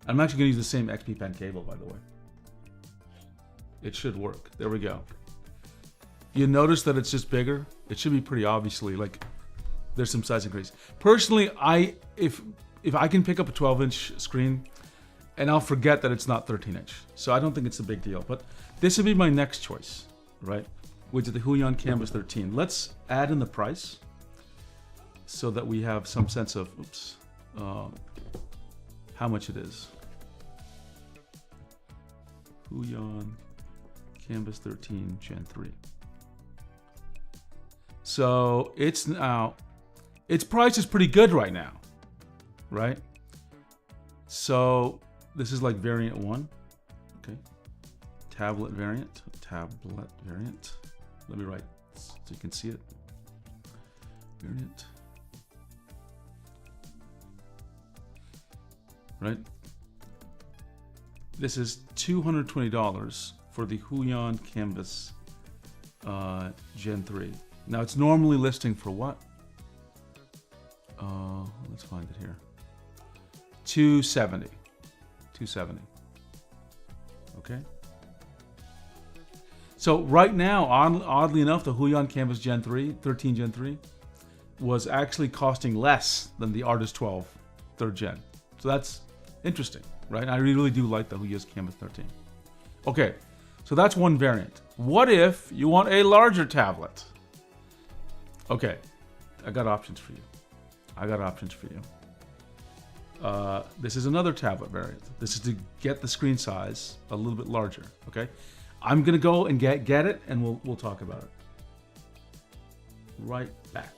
I'm actually gonna use the same XP Pen cable, by the way. It should work. There we go. You notice that it's just bigger? It should be pretty obviously like there's some size increase. Personally, if I can pick up a 12-inch screen, and I'll forget that it's not 13-inch. So I don't think it's a big deal. But this would be my next choice, right? Which is the Huion Canvas 13. Let's add in the price so that we have some sense of, how much it is. Huion Canvas 13 Gen 3. So it's now, its price is pretty good right now, right? So this is like variant 1, okay? Tablet variant. Let me write so you can see it. Variant. Right? This is $220 for the Huion Canvas Gen 3. Now it's normally listing for what? Let's find it here. $270. Okay. So right now, oddly enough, the Huion Canvas Gen 3, 13 Gen 3, was actually costing less than the Artist 12 3rd Gen. So that's interesting, right? I really do like the Huion Canvas 13. Okay, so that's one variant. What if you want a larger tablet? Okay, I got options for you. This is another tablet variant. This is to get the screen size a little bit larger, okay? I'm gonna go and get it, and we'll talk about it. Right back.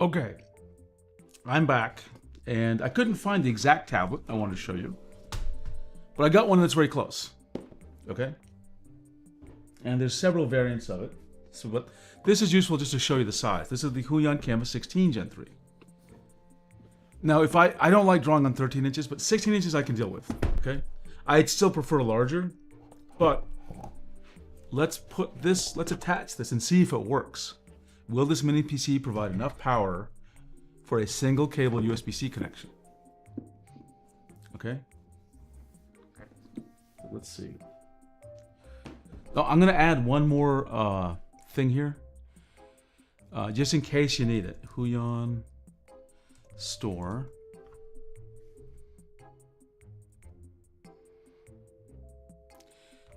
Okay, I'm back, and I couldn't find the exact tablet I wanted to show you, but I got one that's very close, okay? And there's several variants of it, but this is useful just to show you the size. This is the Huion Canvas 16 Gen 3. Now, if I don't like drawing on 13 inches, but 16 inches I can deal with, okay? I'd still prefer larger, but let's attach this and see if it works. Will this mini PC provide enough power for a single cable USB-C connection? Okay. So let's see. Oh, I'm going to add one more thing here, just in case you need it. Huion store.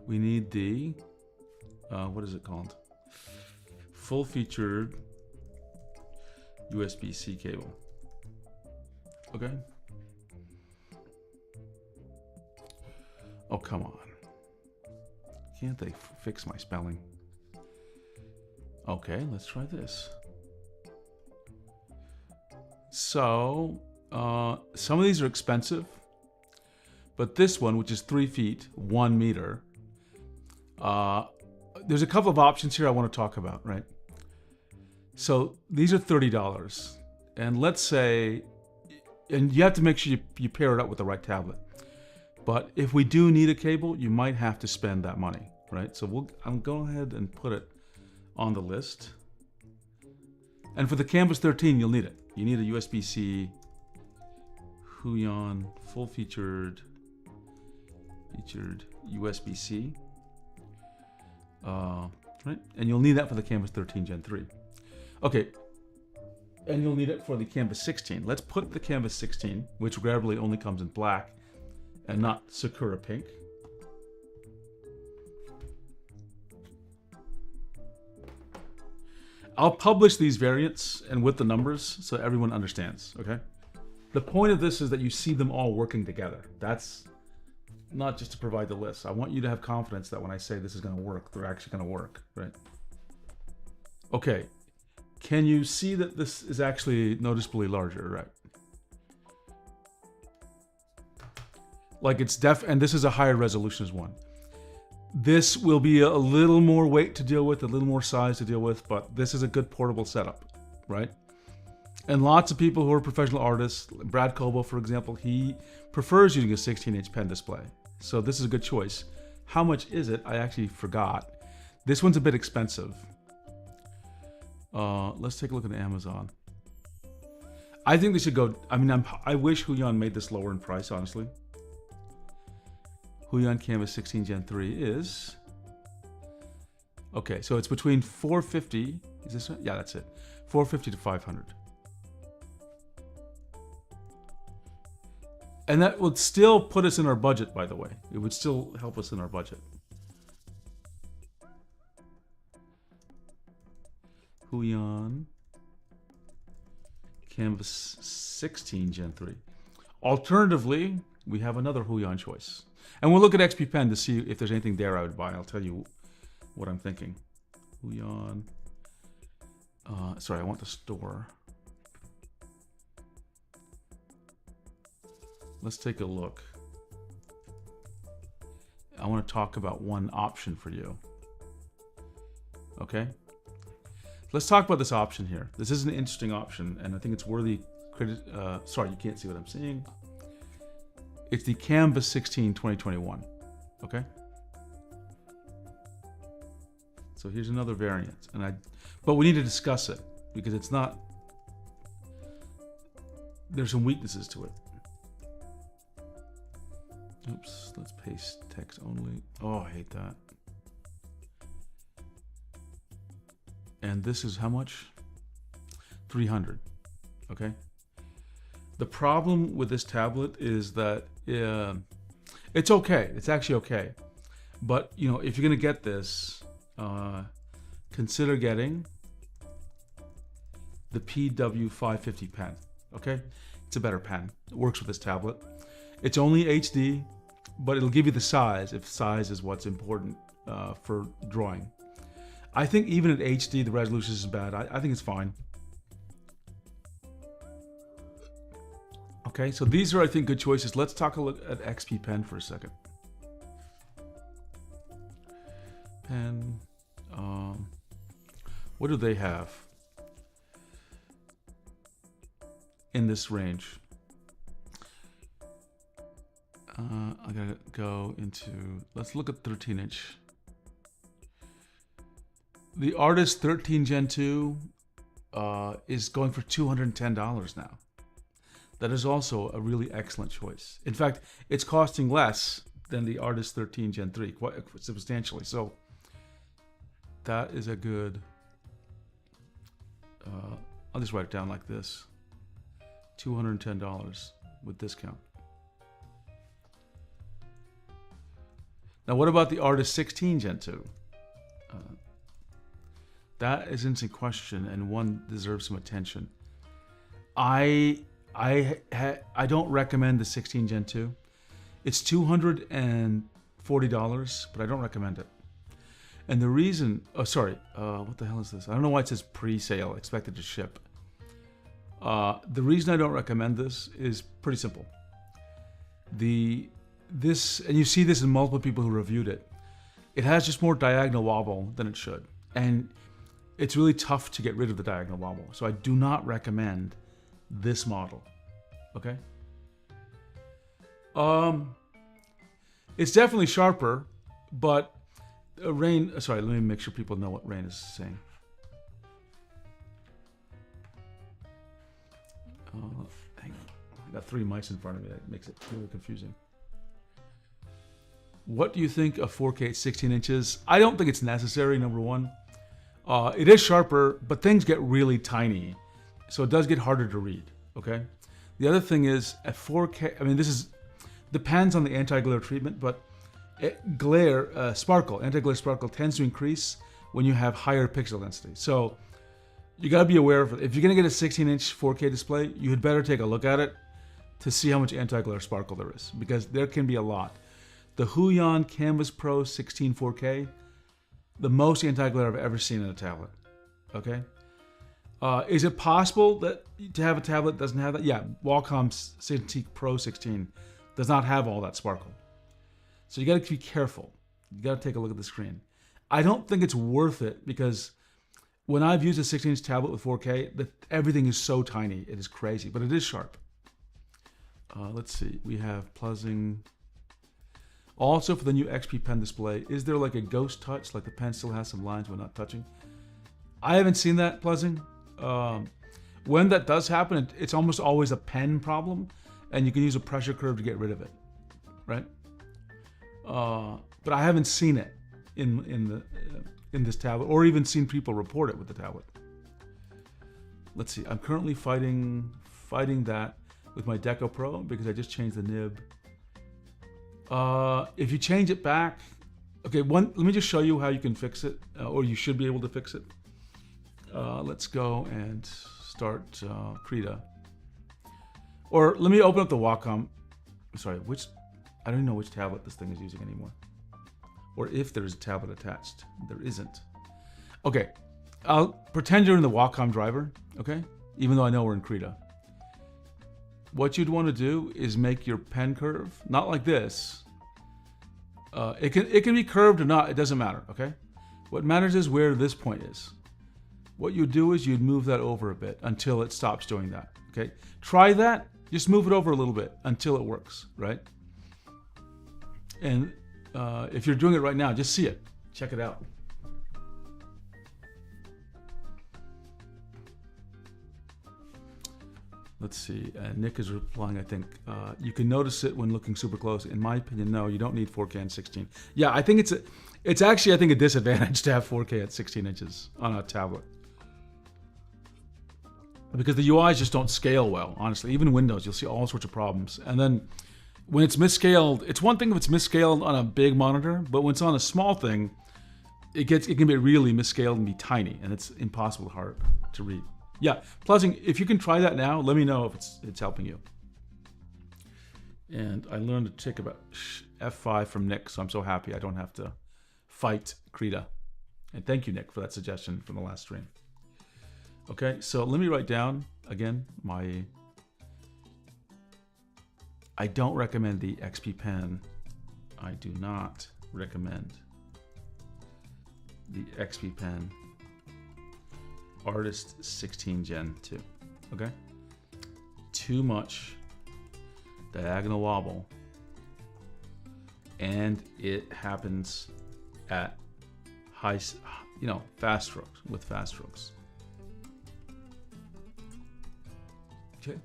We need the, what is it called? Full featured USB-C cable. Okay. Oh, come on. Can't they fix my spelling? Okay, let's try this. So, some of these are expensive, but this one, which is 3 feet, 1 meter, there's a couple of options here I want to talk about, right? So these are $30, and let's say, and you have to make sure you pair it up with the right tablet. But if we do need a cable, you might have to spend that money, right? So I'm going ahead and put it on the list. And for the Canvas 13, you'll need it. You need a USB-C Huion full featured USB-C, right? And you'll need that for the Canvas 13 Gen 3. Okay, and you'll need it for the Canvas 16. Let's put the Canvas 16, which regrettably only comes in black and not Sakura pink. I'll publish these variants and with the numbers so everyone understands, okay? The point of this is that you see them all working together. That's not just to provide the list. I want you to have confidence that when I say this is gonna work, they're actually gonna work, right? Okay, can you see that this is actually noticeably larger, right? Like it's and this is a higher resolution as one. This will be a little more weight to deal with, a little more size to deal with, but this is a good portable setup, right? And lots of people who are professional artists, Brad Cobo, for example, he prefers using a 16-inch pen display. So this is a good choice. How much is it? I actually forgot. This one's a bit expensive. Let's take a look at Amazon. I think they should go, I wish Huion made this lower in price, honestly. Huion Canvas 16 Gen 3 is, okay, so it's between 450, is this right? Yeah, that's it. 450 to 500. And that would still put us in our budget, by the way. It would still help us in our budget. Huion Canvas 16 Gen 3. Alternatively, we have another Huion choice. And we'll look at XP Pen to see if there's anything there I would buy. I'll tell you what I'm thinking. Huion. Sorry, I want the store. Let's take a look. I want to talk about one option for you. Okay? Let's talk about this option here. This is an interesting option, and I think it's worthy credit. Sorry, you can't see what I'm seeing. It's the Canvas 16 2021. Okay? So here's another variant, but we need to discuss it because it's not. There's some weaknesses to it. Oops, let's paste text only. Oh, I hate that. And this is how much? 300. Okay. The problem with this tablet is that it's okay. It's actually okay. But, you know, if you're going to get this, consider getting the PW550 pen. Okay. It's a better pen. It works with this tablet. It's only HD, but it'll give you the size if size is what's important for drawing. I think even at HD, the resolution isn't bad. I think it's fine. Okay, so these are, I think, good choices. Let's talk a look at XP Pen for a second. Pen, what do they have in this range? I gotta go into, let's look at 13-inch. The Artist 13 Gen 2 is going for $210 now. That is also a really excellent choice. In fact, it's costing less than the Artist 13 Gen 3, quite substantially. So that is a good, I'll just write it down like this. $210 with discount. Now what about the Artist 16 Gen 2? That is an interesting question, and one deserves some attention. I don't recommend the 16 Gen 2. It's $240, but I don't recommend it. And the reason, what the hell is this? I don't know why it says pre-sale, expected to ship. The reason I don't recommend this is pretty simple. And you see this in multiple people who reviewed it. It has just more diagonal wobble than it should. And it's really tough to get rid of the diagonal wobble. So I do not recommend this model, okay? It's definitely sharper, but Rain, let me make sure people know what Rain is saying. Hang on. I got 3 mics in front of me. That makes it really confusing. What do you think of 4K at 16 inches? I don't think it's necessary, number one. It is sharper, but things get really tiny. So it does get harder to read, okay? The other thing is, at 4K, I mean, depends on the anti-glare treatment, but anti-glare sparkle tends to increase when you have higher pixel density. So you gotta be aware of it. If you're gonna get a 16-inch 4K display, you had better take a look at it to see how much anti-glare sparkle there is, because there can be a lot. The Huion Canvas Pro 16 4K, the most anti-glare I've ever seen in a tablet, okay? Is it possible to have a tablet that doesn't have that? Yeah, Wacom's Cintiq Pro 16 does not have all that sparkle. So you gotta be careful. You gotta take a look at the screen. I don't think it's worth it, because when I've used a 16-inch tablet with 4K, everything is so tiny, it is crazy, but it is sharp. Let's see, we have Pleasing. Also for the new XP Pen display, is there like a ghost touch, like the pen still has some lines when not touching? I haven't seen that, Pleasing. When that does happen, it's almost always a pen problem, and you can use a pressure curve to get rid of it, right? But I haven't seen it in this tablet, or even seen people report it with the tablet. Let's see. I'm currently fighting that with my Deco Pro because I just changed the nib. If you change it back, okay. Let me just show you how you can fix it, or you should be able to fix it. Let's go and start Krita. Or let me open up the Wacom. Sorry, I don't even know which tablet this thing is using anymore. Or if there's a tablet attached. There isn't. Okay, I'll pretend you're in the Wacom driver, okay? Even though I know we're in Krita. What you'd want to do is make your pen curve, not like this. It can be curved or not, it doesn't matter, okay? What matters is where this point is. What you'd do is you'd move that over a bit until it stops doing that, okay? Try that, just move it over a little bit until it works, right? And if you're doing it right now, just see it, check it out. Let's see, Nick is replying, I think. You can notice it when looking super close. In my opinion, no, you don't need 4K and 16. Yeah, I think it's actually, I think, a disadvantage to have 4K at 16 inches on a tablet. Because the UIs just don't scale well, honestly. Even Windows, you'll see all sorts of problems. And then when it's misscaled, it's one thing if it's misscaled on a big monitor, but when it's on a small thing, it can be really misscaled and be tiny, and it's impossible hard to read. Yeah, Pleasing, if you can try that now, let me know if it's helping you. And I learned a trick about F5 from Nick, so I'm so happy I don't have to fight Krita. And thank you, Nick, for that suggestion from the last stream. Okay, so let me write down, again, I don't recommend the XP Pen. I do not recommend the XP Pen Artist 16 Gen 2, okay? Too much diagonal wobble, and it happens at fast strokes, with fast strokes. Okay.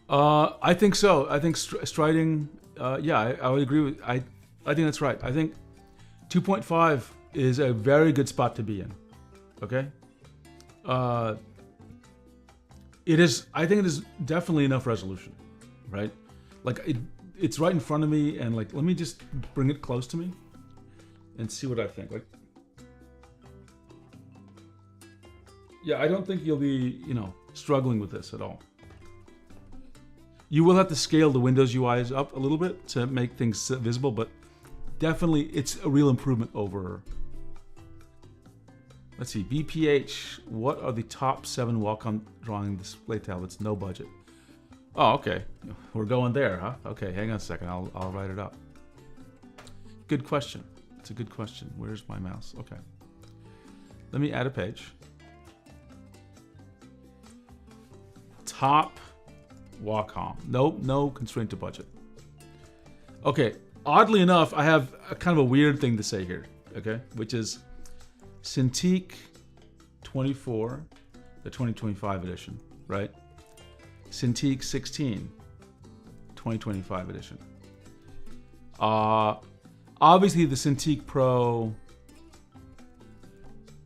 I think so. I think striding, I would agree with, I think that's right. I think 2.5 is a very good spot to be in. Okay. It is. I think it is definitely enough resolution, right? Like it's right in front of me, and like let me just bring it close to me and see what I think. Like, yeah, I don't think you'll be, struggling with this at all. You will have to scale the Windows UIs up a little bit to make things visible, but definitely it's a real improvement over. Let's see, BPH, what are the top 7 Wacom drawing display tablets? No budget. Oh, okay. We're going there, huh? Okay, hang on a second. I'll write it up. Good question. It's a good question. Where's my mouse? Okay. Let me add a page. Top Wacom. Nope, no constraint to budget. Okay, oddly enough, I have a kind of a weird thing to say here, okay? Which is Cintiq 24, the 2025 edition, right? Cintiq 16, 2025 edition. Obviously the Cintiq Pro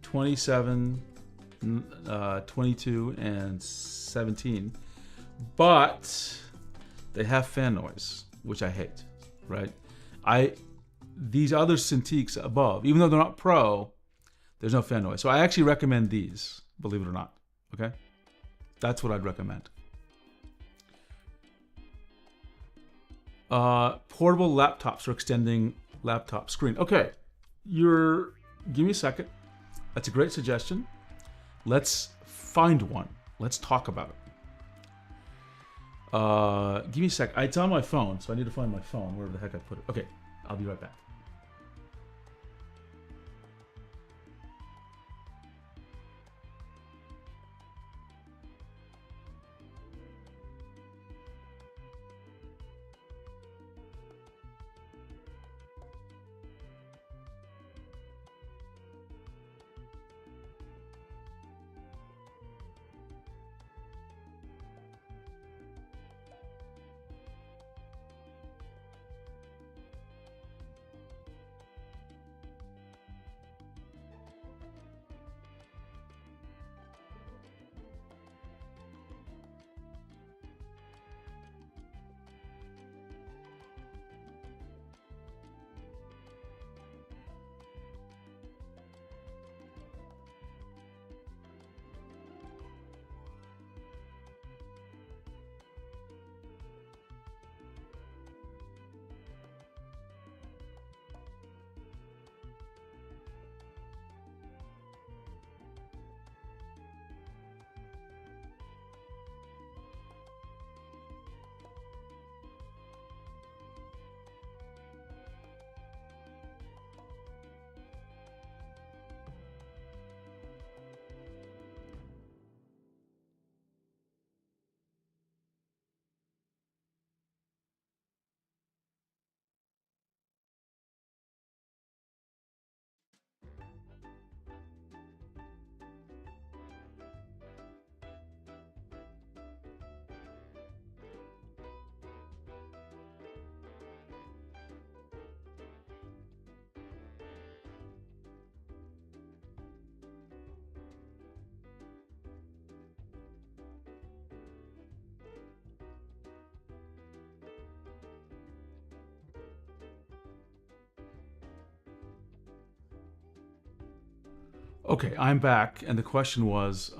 27, 22, and 17, but they have fan noise, which I hate, right? These other Cintiqs above, even though they're not Pro, there's no fan noise. So I actually recommend these, believe it or not, okay? That's what I'd recommend. Portable laptops for extending laptop screen. Okay, give me a second. That's a great suggestion. Let's find one. Let's talk about it. Give me a sec. It's on my phone, so I need to find my phone, wherever the heck I put it. Okay, I'll be right back. Okay, I'm back, and the question was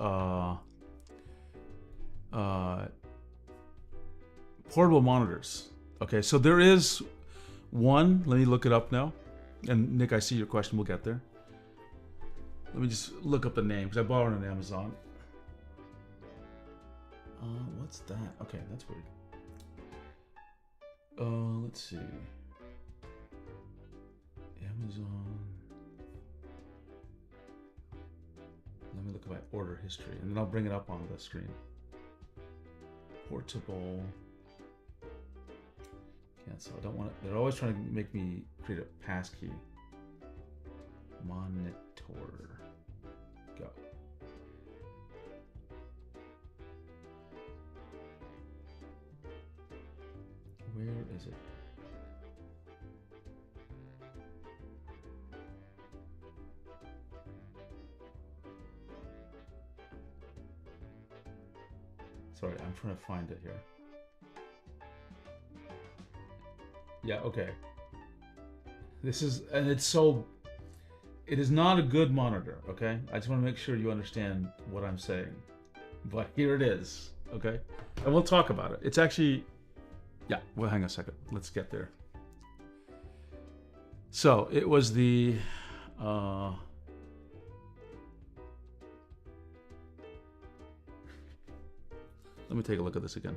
portable monitors. Okay, so there is one. Let me look it up now. And Nick, I see your question. We'll get there. Let me just look up the name because I bought it on Amazon. What's that? Okay, that's weird. Let's see. Amazon. Let me look at my order history, and then I'll bring it up on the screen. Portable. Cancel. I don't want it. They're always trying to make me create a passkey. Monitor. Go. Where is it? Sorry, I'm trying to find it here. Yeah, okay. This is, and it's so, it is not a good monitor, okay? I just want to make sure you understand what I'm saying. But here it is, okay? And we'll talk about it. It's actually, yeah, well, hang on a second. Let's get there. So it was the, let me take a look at this again.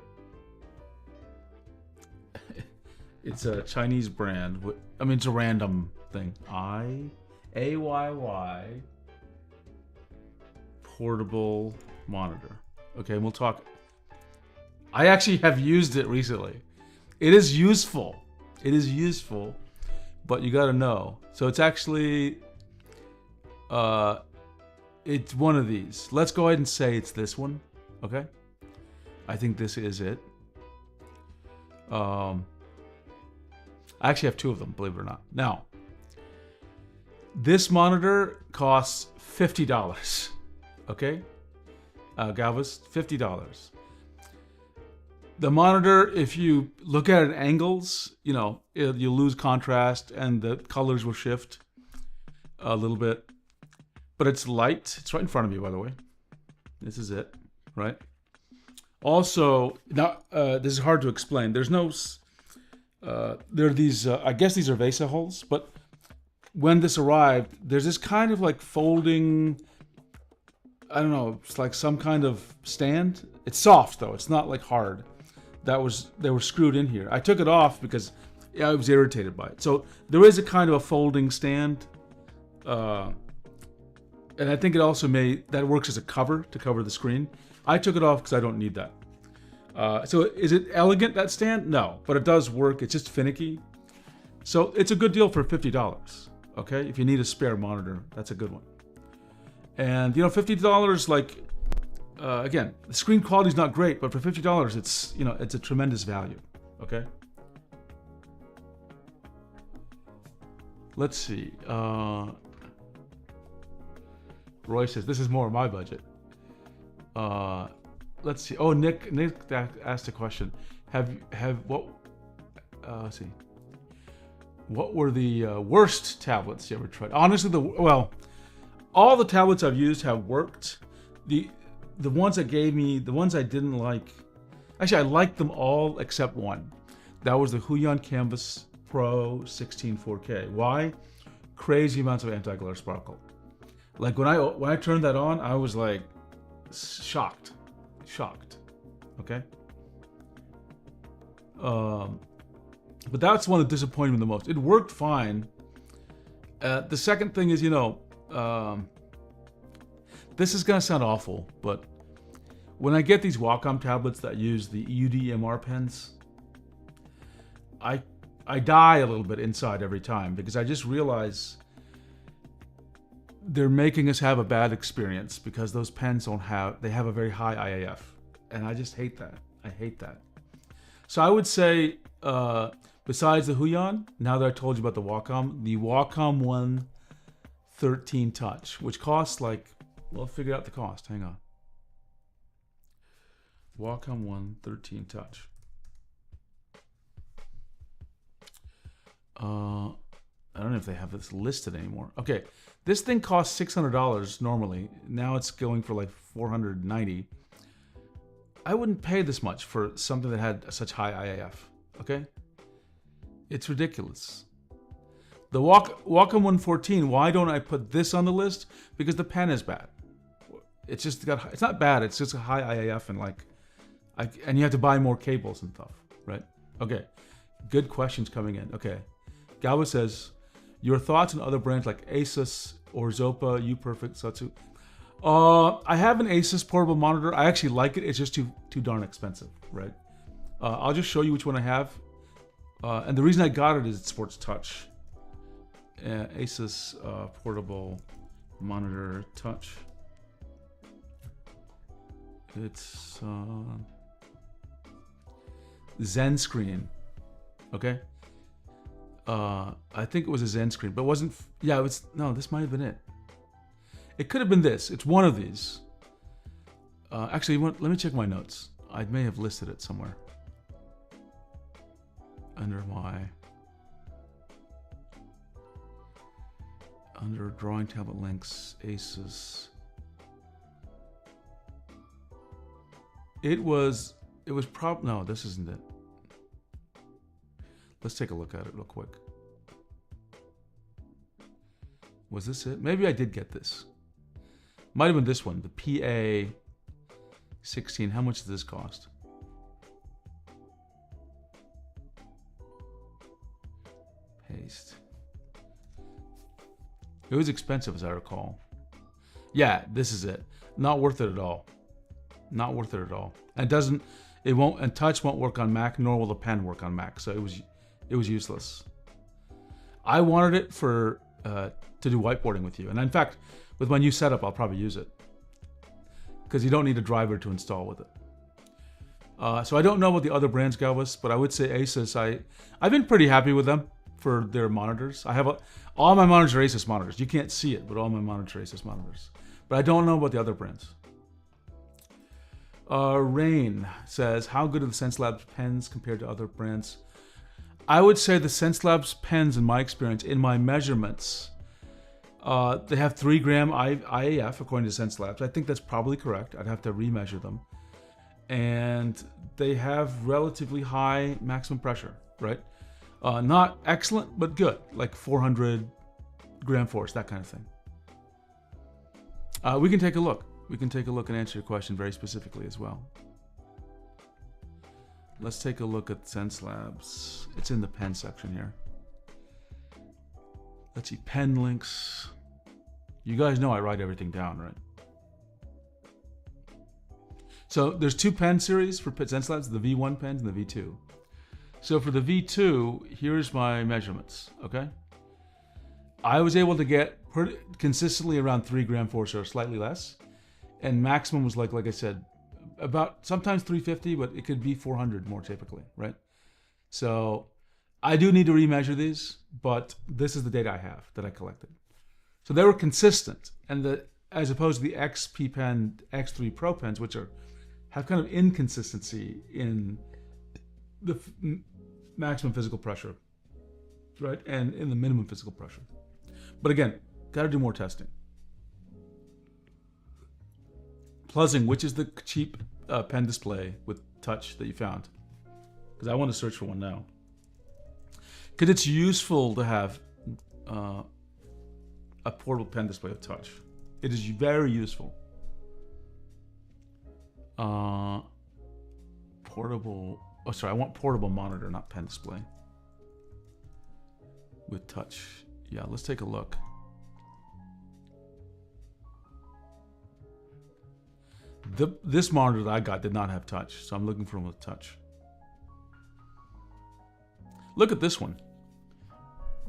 It's a Chinese brand. I mean, it's a random thing. AYY portable monitor. Okay, and we'll talk. I actually have used it recently. It is useful. It is useful, but you got to know. So it's actually, it's one of these. Let's go ahead and say it's this one. Okay, I think this is it. I actually have two of them, believe it or not. Now, this monitor costs $50. Okay, Galvez, $50. The monitor, if you look at it at angles, you know, you'll lose contrast and the colors will shift a little bit. But it's light. It's right in front of you, by the way. This is it, right? Also, now this is hard to explain. There's no, there are these, I guess these are VESA holes, but when this arrived, there's this kind of like folding, I don't know, it's like some kind of stand. It's soft though, it's not like hard. They were screwed in here. I took it off because I was irritated by it. So there is a kind of a folding stand, and I think it also that works as a cover to cover the screen. I took it off because I don't need that. So is it elegant, that stand? No, but it does work. It's just finicky. So it's a good deal for $50. Okay, if you need a spare monitor, that's a good one. And you know, $50, like, again, the screen quality is not great, but for $50, it's, you know, it's a tremendous value. Okay. Let's see. Roy says this is more of my budget. Let's see. Oh, Nick asked a question. Let's see. What were the worst tablets you ever tried? Honestly, all the tablets I've used have worked. The ones that gave me, the ones I didn't like, actually I liked them all except one. That was the Huion Canvas Pro 16 4K. Why? Crazy amounts of anti-glare sparkle. Like when I turned that on, I was like shocked. Okay. But that's one that disappointed me the most. It worked fine. The second thing is, you know, this is gonna sound awful, but when I get these Wacom tablets that use the EUD-MR pens, I die a little bit inside every time because I just realize they're making us have a bad experience because those pens they have a very high IAF, and I just hate that. I hate that. So I would say, besides the Huion, now that I told you about the Wacom One 13 Touch, which costs like, well, figure out the cost. Hang on. Wacom One 13 Touch. I don't know if they have this listed anymore. Okay, this thing costs $600 normally. Now it's going for like $490. I wouldn't pay this much for something that had such high IAF. Okay, it's ridiculous. The Wacom 114. Why don't I put this on the list? Because the pen is bad. It's just it's not bad. It's just a high IAF and you have to buy more cables and stuff, right? Okay, good questions coming in. Okay, Galva says, your thoughts on other brands like Asus or Zopa, UPerfect, Satsu. I have an Asus portable monitor. I actually like it. It's just too darn expensive, right? I'll just show you which one I have. And the reason I got it is it sports touch. Asus portable monitor touch. It's Zen screen. Okay. I think it was a Zen screen, but it wasn't. Yeah, it was. No, this might have been it. It could have been this. It's one of these. Actually, let me check my notes. I may have listed it somewhere under drawing tablet links, Asus. It was no, this isn't it. Let's take a look at it real quick. Was this it? Maybe I did get this. Might have been this one, the PA16. How much does this cost? Paste. It was expensive, as I recall. Yeah, this is it. Not worth it at all. Not worth it at all. And and touch won't work on Mac, nor will the pen work on Mac. So it was useless. I wanted it to do whiteboarding with you. And in fact, with my new setup, I'll probably use it. Because you don't need a driver to install with it. So I don't know what the other brands go with, but I would say Asus, I've been pretty happy with them for their monitors. I have all my monitors are Asus monitors. You can't see it, but all my monitors are Asus monitors. But I don't know about the other brands. Rain says, how good are the SenseLabs pens compared to other brands? I would say the SenseLabs pens, in my experience, in my measurements, they have 3 gram IAF according to SenseLabs. I think that's probably correct. I'd have to remeasure them. And they have relatively high maximum pressure, right? Not excellent, but good, like 400 gram force, that kind of thing. We can take a look. We can take a look and answer your question very specifically as well. Let's take a look at SenseLabs. It's in the pen section here. Let's see, pen links. You guys know I write everything down, right? So there's 2 pen series for SenseLabs, the V1 pens and the V2. So for the V2, here's my measurements, okay? I was able to get consistently around 3 gram force or slightly less. And maximum was like I said, about sometimes 350, but it could be 400 more typically, right? So I do need to remeasure these, but this is the data I have that I collected. So they were consistent, and as opposed to the XP Pen X3 Pro pens, which have kind of inconsistency in the maximum physical pressure, right, and in the minimum physical pressure. But again, got to do more testing. Pluzzing, which is the cheap pen display with touch that you found? Because I want to search for one now. Because it's useful to have a portable pen display with touch. It is very useful. Portable. Oh, sorry. I want portable monitor, not pen display with touch. Yeah, let's take a look. This monitor that I got did not have touch, so I'm looking for one with touch. Look at this one.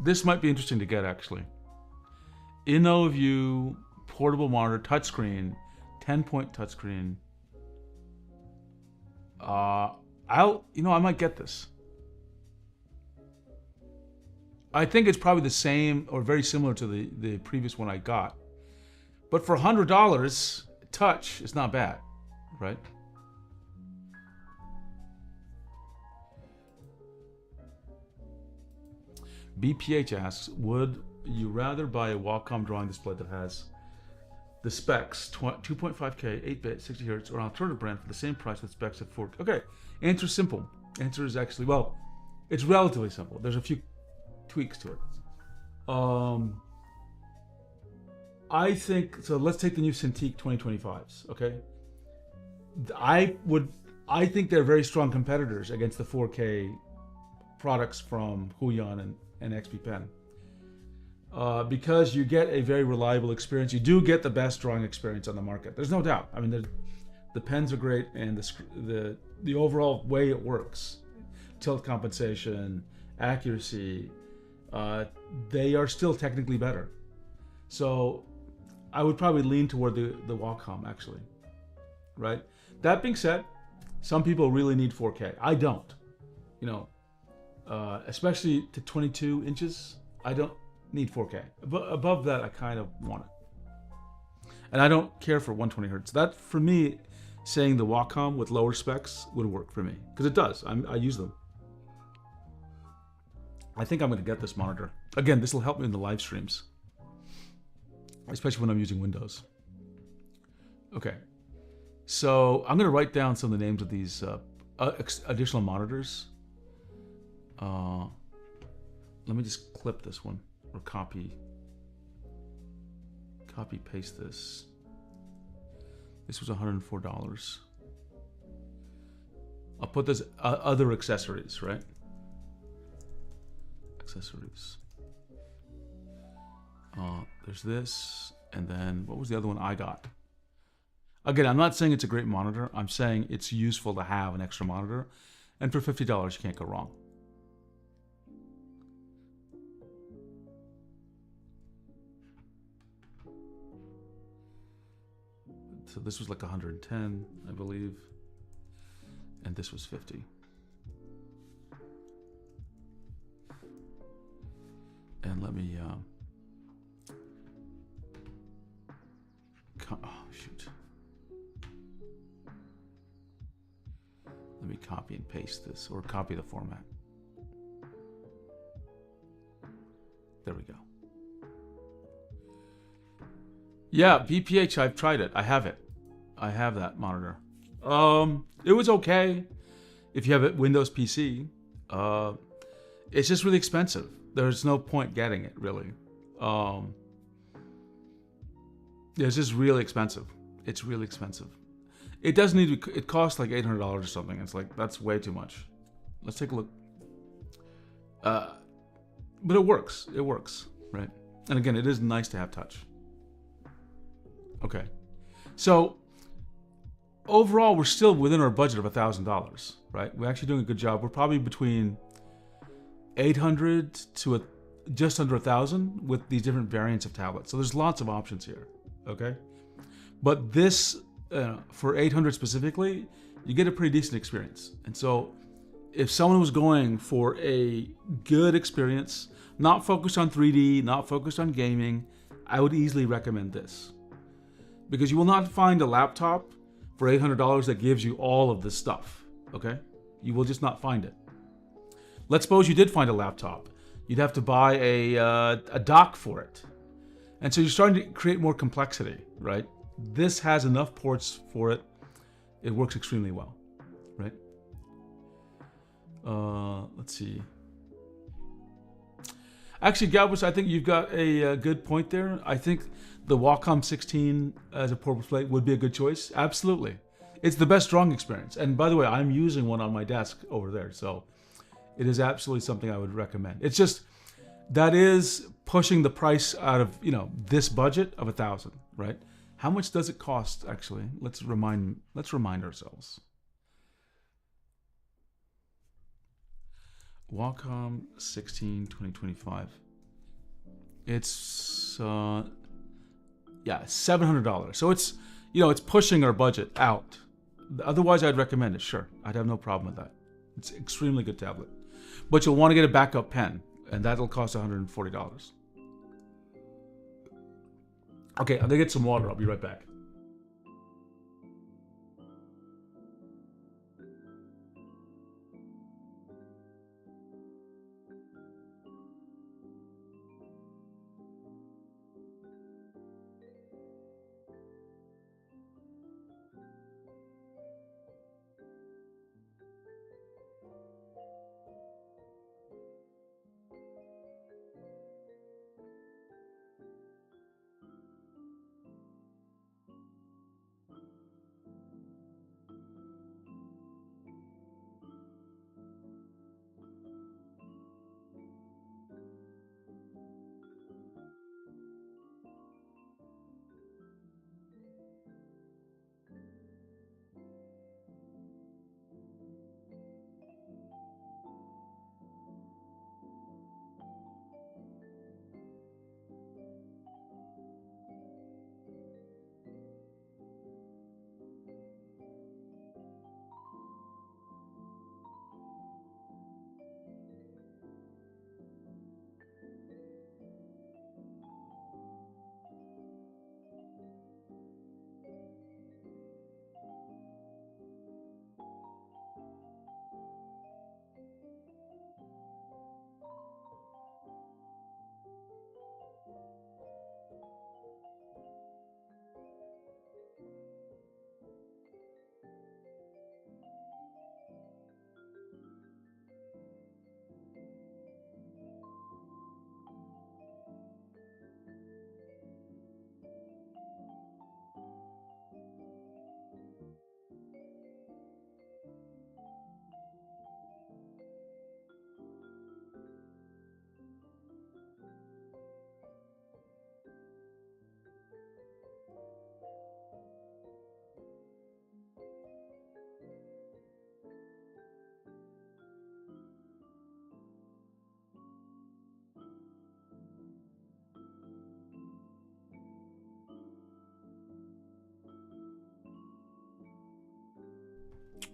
This might be interesting to get, actually. InnoView portable monitor touchscreen, 10-point touchscreen. I might get this. I think it's probably the same or very similar to the previous one I got. But for $100, touch is not bad, right? BPH asks, would you rather buy a Wacom drawing display that has the specs 2.5K, 8-bit, 60 Hz, or an alternative brand for the same price with specs at 4K? Okay, answer is simple. Answer is actually, well, it's relatively simple. There's a few tweaks to it. I think, so let's take the new Cintiq 2025s, okay? I think they're very strong competitors against the 4K products from Huion and XP Pen. Because you get a very reliable experience. You do get the best drawing experience on the market. There's no doubt. I mean, the pens are great, and the overall way it works, tilt compensation, accuracy, they are still technically better. So I would probably lean toward the Wacom, actually, right? That being said, some people really need 4K. I don't, especially to 22 inches. I don't need 4K. Above that, I kind of want it. And I don't care for 120 hertz. That, for me, saying the Wacom with lower specs would work for me, because it does. I use them. I think I'm going to get this monitor. Again, this will help me in the live streams, especially when I'm using Windows. Okay, so I'm going to write down some of the names of these additional monitors. Let me just clip this one or copy paste this. This was $104. I'll put this other accessories, right? Accessories. There's this, and then what was the other one I got? Again, I'm not saying it's a great monitor. I'm saying it's useful to have an extra monitor, and for $50, you can't go wrong. So this was like 110, I believe, and this was 50. And let me, oh shoot. Let me copy and paste this, or copy the format. There we go. Yeah, BPH, I've tried it. I have it. I have that monitor. It was okay if you have a Windows PC. It's just really expensive. There's no point getting it, really. It's just really expensive. It's really expensive. It doesn't need to, it costs like $800 or something. It's like, that's way too much. Let's take a look. But it works. It works, right? And again, it is nice to have touch. Okay, so overall, we're still within our budget of $1,000, right? We're actually doing a good job. We're probably between 800 to just under 1,000 with these different variants of tablets. So there's lots of options here, okay? But this, for 800 specifically, you get a pretty decent experience. And so if someone was going for a good experience, not focused on 3D, not focused on gaming, I would easily recommend this. Because you will not find a laptop for $800 that gives you all of this stuff, okay? You will just not find it. Let's suppose you did find a laptop. You'd have to buy a dock for it. And so you're starting to create more complexity, right? This has enough ports for it. It works extremely well, right? Let's see. Actually, Galbus, I think you've got a good point there. I think the Wacom 16 as a port display would be a good choice. Absolutely. It's the best drawing experience. And by the way, I'm using one on my desk over there. So it is absolutely something I would recommend. It's just, that is pushing the price out of, this budget of 1,000, right? How much does it cost, actually? Let's remind ourselves. Wacom 16 2025. It's $700. So it's it's pushing our budget out. Otherwise, I'd recommend it. Sure, I'd have no problem with that. It's an extremely good tablet, but you'll want to get a backup pen, and that'll cost $140. Okay, I'm gonna get some water. I'll be right back.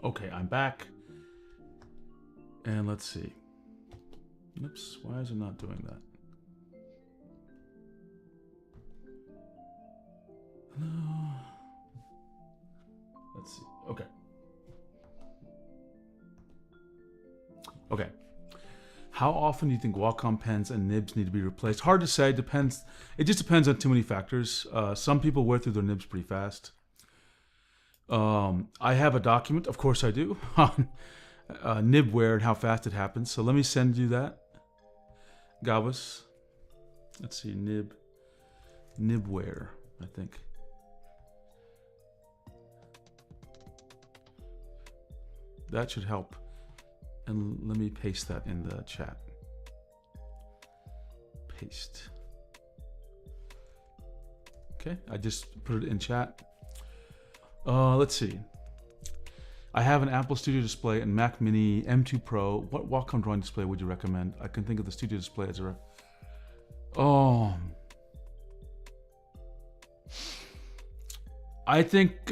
Okay, I'm back. And let's see. Oops, why is it not doing that? No. Let's see. Okay. Okay. How often do you think Wacom pens and nibs need to be replaced? Hard to say. Depends. It just depends on too many factors. Some people wear through their nibs pretty fast. I have a document, of course I do, on nib wear and how fast it happens. So let me send you that. Gavus. Let's see, nib wear, I think. That should help. And let me paste that in the chat. Paste. Okay, I just put it in chat. Let's see. I have an Apple Studio Display and Mac Mini M2 Pro. What Wacom drawing display would you recommend? I can think of the Studio Display as a... I think...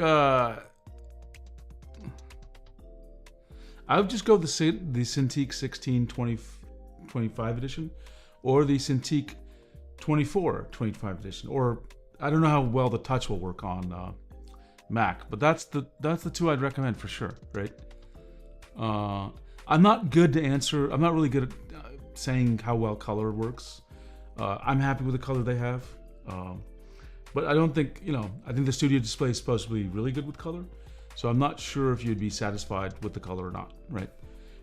I would just go the Cintiq 1625 edition or the Cintiq 2425 edition, or I don't know how well the touch will work on Mac, but that's the two I'd recommend for sure, right? I'm not good to answer. I'm not really good at saying how well color works. I'm happy with the color they have, but I don't think, I think the Studio Display is supposed to be really good with color. So I'm not sure if you'd be satisfied with the color or not, right?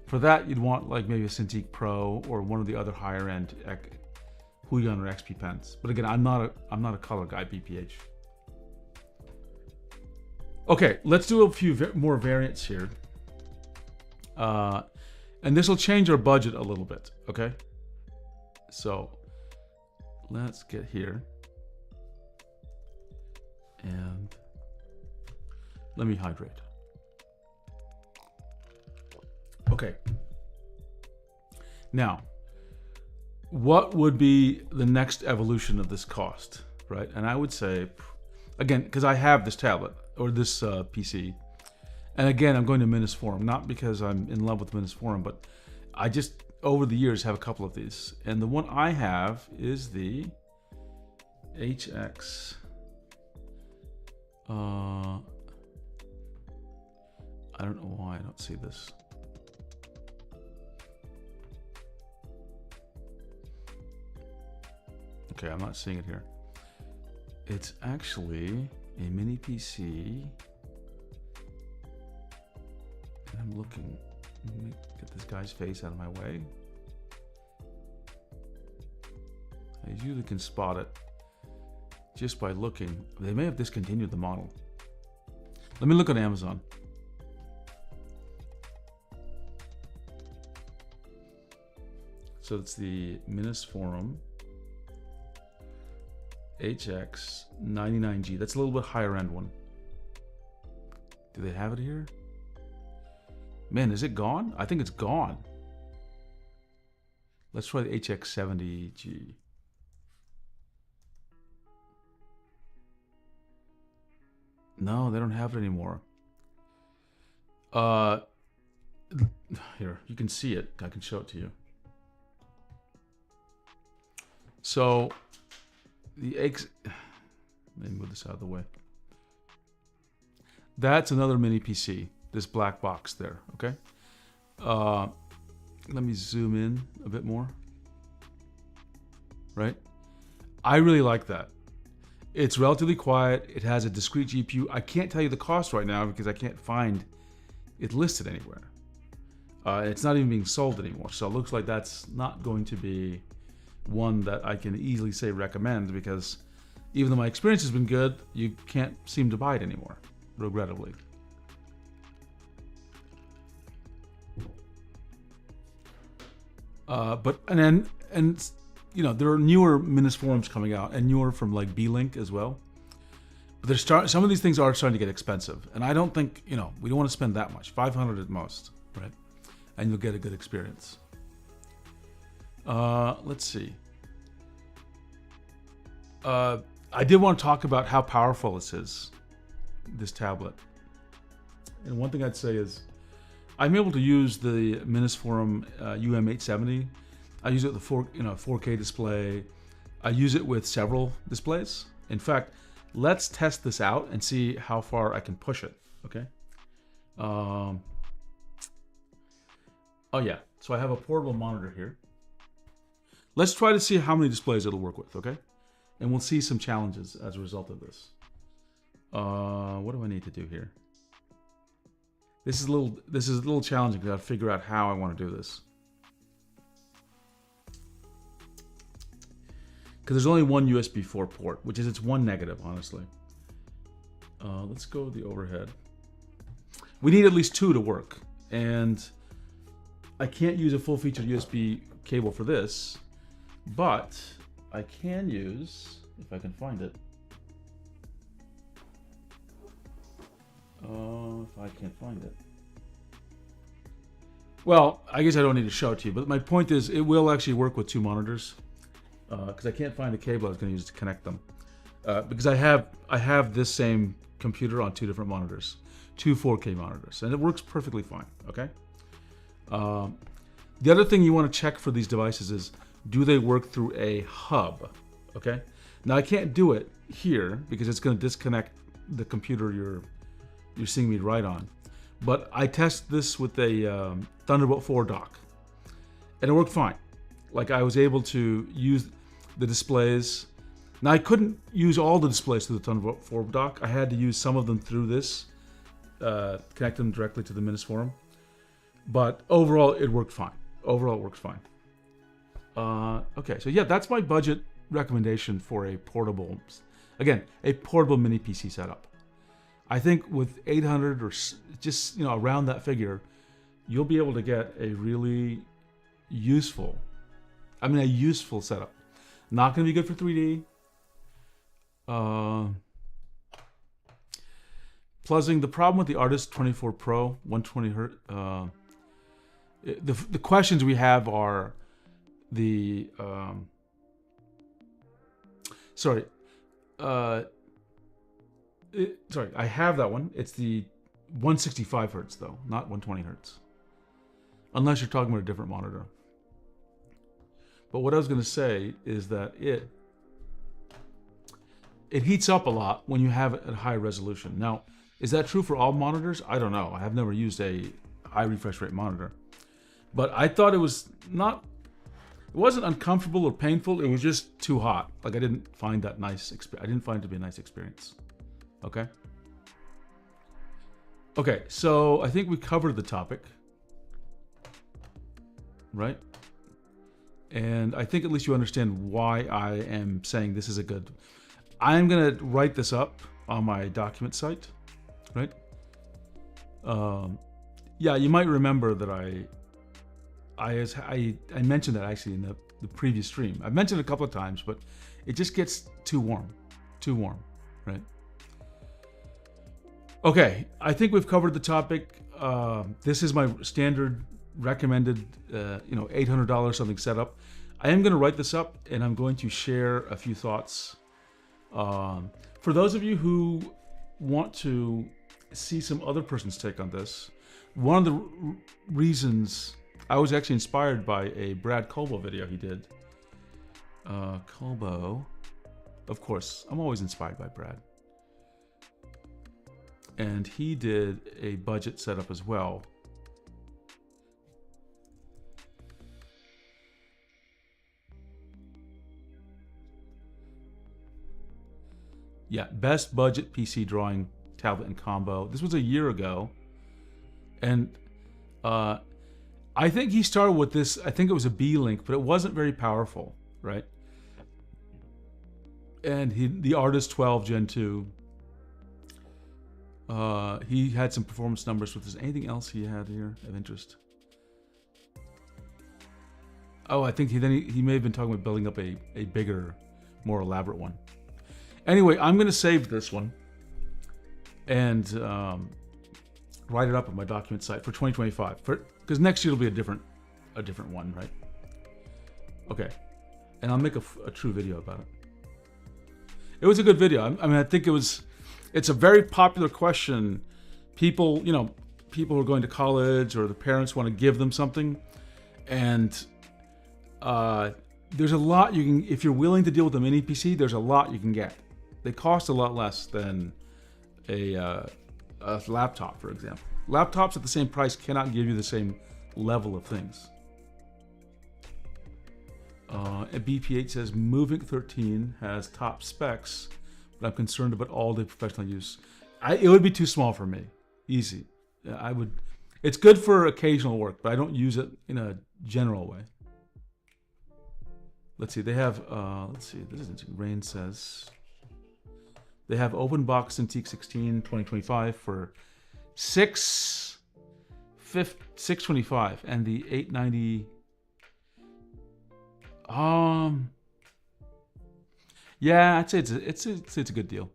For that, you'd want like maybe a Cintiq Pro or one of the other higher end Huion or XP pens. But again, I'm not a color guy, BPH. Okay, let's do a few more variants here. And this will change our budget a little bit, okay? So let's get here. And let me hydrate. Okay. Now, what would be the next evolution of this cost, right? And I would say, again, because I have this tablet or this PC, and again, I'm going to Minus Forum, not because I'm in love with Minus Forum, but I just, over the years, have a couple of these. And the one I have is the HX... I don't know why I don't see this. Okay, I'm not seeing it here. It's actually a mini PC. And I'm looking. Let me get this guy's face out of my way. I usually can spot it just by looking. They may have discontinued the model. Let me look on Amazon. So it's the Minus Forum HX 99G. That's a little bit higher end one. Do they have it here? Man, is it gone? I think it's gone. Let's try the HX 70G. No, they don't have it anymore. Here, you can see it. I can show it to you. So, let me move this out of the way. That's another mini PC, this black box there, okay? Let me zoom in a bit more. Right? I really like that. It's relatively quiet. It has a discrete GPU. I can't tell you the cost right now because I can't find it listed anywhere. It's not even being sold anymore. So it looks like that's not going to be one that I can easily say recommend, because even though my experience has been good, you can't seem to buy it anymore, regrettably. And there are newer Minus Forums coming out, and newer from like B-Link as well. But some of these things are starting to get expensive, and I don't think, we don't want to spend that much. $500 at most, right? And you'll get a good experience. Let's see. I did want to talk about how powerful this is, this tablet. And one thing I'd say is I'm able to use the Minisforum UM870. I use it with the 4K display. I use it with several displays. In fact, let's test this out and see how far I can push it, okay? Oh yeah, so I have a portable monitor here. Let's try to see how many displays it'll work with, okay? And we'll see some challenges as a result of this. What do I need to do here? This is a little challenging because I have to figure out how I want to do this. Because there's only one USB 4 port, which is its one negative, honestly. Let's go with the overhead. We need at least two to work, and I can't use a full-featured USB cable for this, but I can use, if I can find it. If I can't find it. Well, I guess I don't need to show it to you, but my point is it will actually work with two monitors, because I can't find the cable I was going to use to connect them. Because I have this same computer on two different monitors, two 4K monitors, and it works perfectly fine, okay? The other thing you want to check for these devices is, do they work through a hub, okay? Now I can't do it here because it's going to disconnect the computer you're seeing me write on. But I tested this with a Thunderbolt 4 dock, and it worked fine. Like, I was able to use the displays. Now I couldn't use all the displays through the Thunderbolt 4 dock. I had to use some of them through this, connect them directly to the Minisforum. But overall, it worked fine. Overall, it works fine. Okay, so yeah, that's my budget recommendation for a portable, again, a portable mini PC setup. I think with 800 or just, around that figure, you'll be able to get a really useful setup. Not going to be good for 3D. Plussing, the problem with the Artist 24 Pro 120 hertz, the questions we have are the I have that one. It's the 165 hertz though, not 120 hertz. Unless you're talking about a different monitor. But what I was going to say is that it heats up a lot when you have it at high resolution. Now, is that true for all monitors? I don't know. I have never used a high refresh rate monitor. But I thought it wasn't uncomfortable or painful. It was just too hot. Like, I didn't find that nice. I didn't find it to be a nice experience. Okay. Okay, so I think we covered the topic, right? And I think at least you understand why I am saying this is a good. I'm gonna write this up on my document site, right? Yeah, you might remember that I mentioned that actually in the previous stream. I've mentioned it a couple of times, but it just gets too warm, right? Okay, I think we've covered the topic. This is my standard recommended, $800 something setup. I am going to write this up, and I'm going to share a few thoughts. For those of you who want to see some other person's take on this, one of the reasons I was actually inspired by a Brad Colbo video he did. Colbo, of course, I'm always inspired by Brad. And he did a budget setup as well. Yeah, best budget PC drawing tablet and combo. This was a year ago. And I think he started with this, I think it was a B-Link, but it wasn't very powerful, right? And the Artist 12 Gen 2, he had some performance numbers with this. Anything else he had here of interest? Oh, I think he may have been talking about building up a bigger, more elaborate one. Anyway, I'm going to save this one and write it up on my document site for 2025. Because next year it'll be a different one, right? Okay, and I'll make a true video about it. It was a good video. I mean, I think it's a very popular question people, people who are going to college or the parents want to give them something, and there's a lot you can, if you're willing to deal with a mini PC, there's a lot you can get. They cost a lot less than a laptop, for example. Laptops at the same price cannot give you the same level of things. BPH says Moving 13 has top specs, but I'm concerned about all-day professional use. It would be too small for me. Easy. I would. It's good for occasional work, but I don't use it in a general way. Let's see. They have. Let's see. This is interesting. Rain says they have open box Cintiq 16 2025 for $625, and the 890. Yeah, I'd say it's a good deal.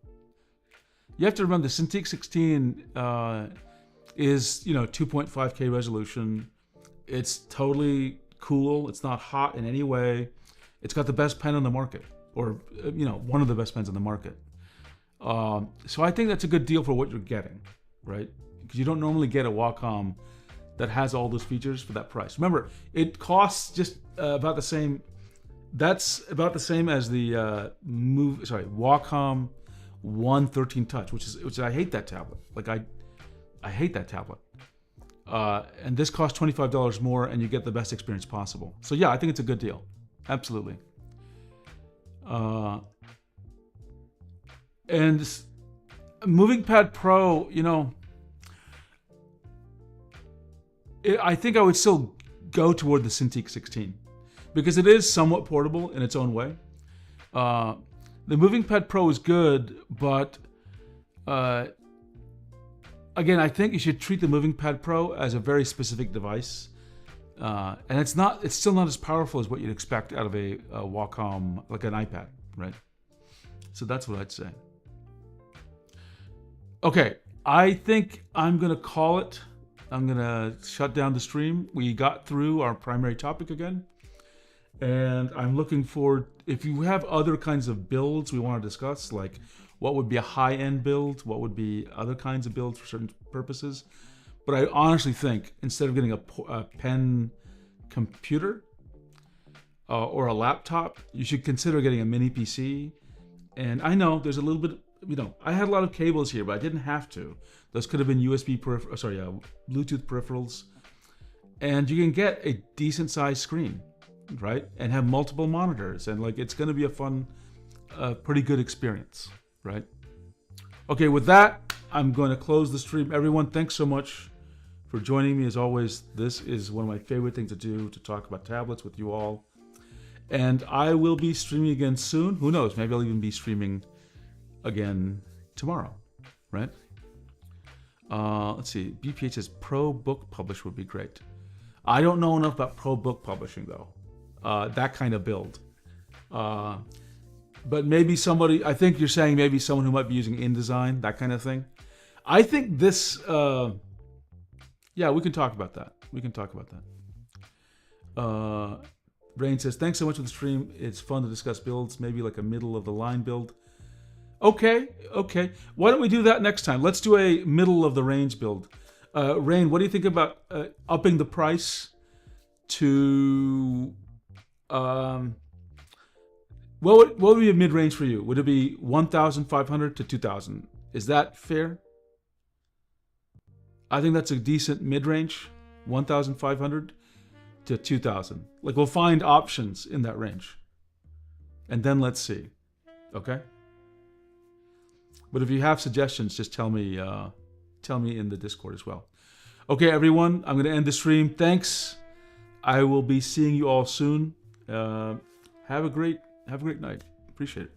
You have to remember the Cintiq 16 is 2.5K resolution. It's totally cool. It's not hot in any way. It's got the best pen on the market, or one of the best pens on the market. So I think that's a good deal for what you're getting, right? Because you don't normally get a Wacom that has all those features for that price. Remember, it costs just about the same. That's about the same as the Wacom 113 Touch, which I hate that tablet. Like I hate that tablet. And this costs $25 more, and you get the best experience possible. So yeah, I think it's a good deal. Absolutely. And Moving Pad Pro, I think I would still go toward the Cintiq 16 because it is somewhat portable in its own way. The Moving Pad Pro is good, but again, I think you should treat the Moving Pad Pro as a very specific device, and it's still not as powerful as what you'd expect out of a Wacom, like an iPad, right? So that's what I'd say. Okay, I think I'm gonna call it. I'm gonna shut down the stream. We got through our primary topic again, and I'm looking forward. If you have other kinds of builds we want to discuss, like what would be a high-end build, what would be other kinds of builds for certain purposes. But I honestly think instead of getting a pen computer or a laptop, you should consider getting a mini PC. And I know there's a little bit, I had a lot of cables here, but I didn't have to. Those could have been Bluetooth peripherals. And you can get a decent sized screen, right? And have multiple monitors. And it's going to be a fun, pretty good experience, right? Okay, with that, I'm going to close the stream. Everyone, thanks so much for joining me. As always, this is one of my favorite things to do, to talk about tablets with you all. And I will be streaming again soon. Who knows? Maybe I'll even be streaming again tomorrow, right? Let's see. BPH says Pro Book Publish would be great. I don't know enough about Pro Book Publishing, though. That kind of build. But maybe somebody, I think you're saying maybe someone who might be using InDesign, that kind of thing. I think this, yeah, we can talk about that. Rain says, thanks so much for the stream. It's fun to discuss builds, maybe like a middle of the line build. Okay. Why don't we do that next time? Let's do a middle of the range build. Rain, what do you think about upping the price to, what would be a mid-range for you? Would it be 1,500 to 2,000? Is that fair? I think that's a decent mid-range, 1,500 to 2,000. We'll find options in that range. And then let's see. Okay? But if you have suggestions, just tell me in the Discord as well. Okay, everyone, I'm going to end the stream. Thanks. I will be seeing you all soon. Have a great night. Appreciate it.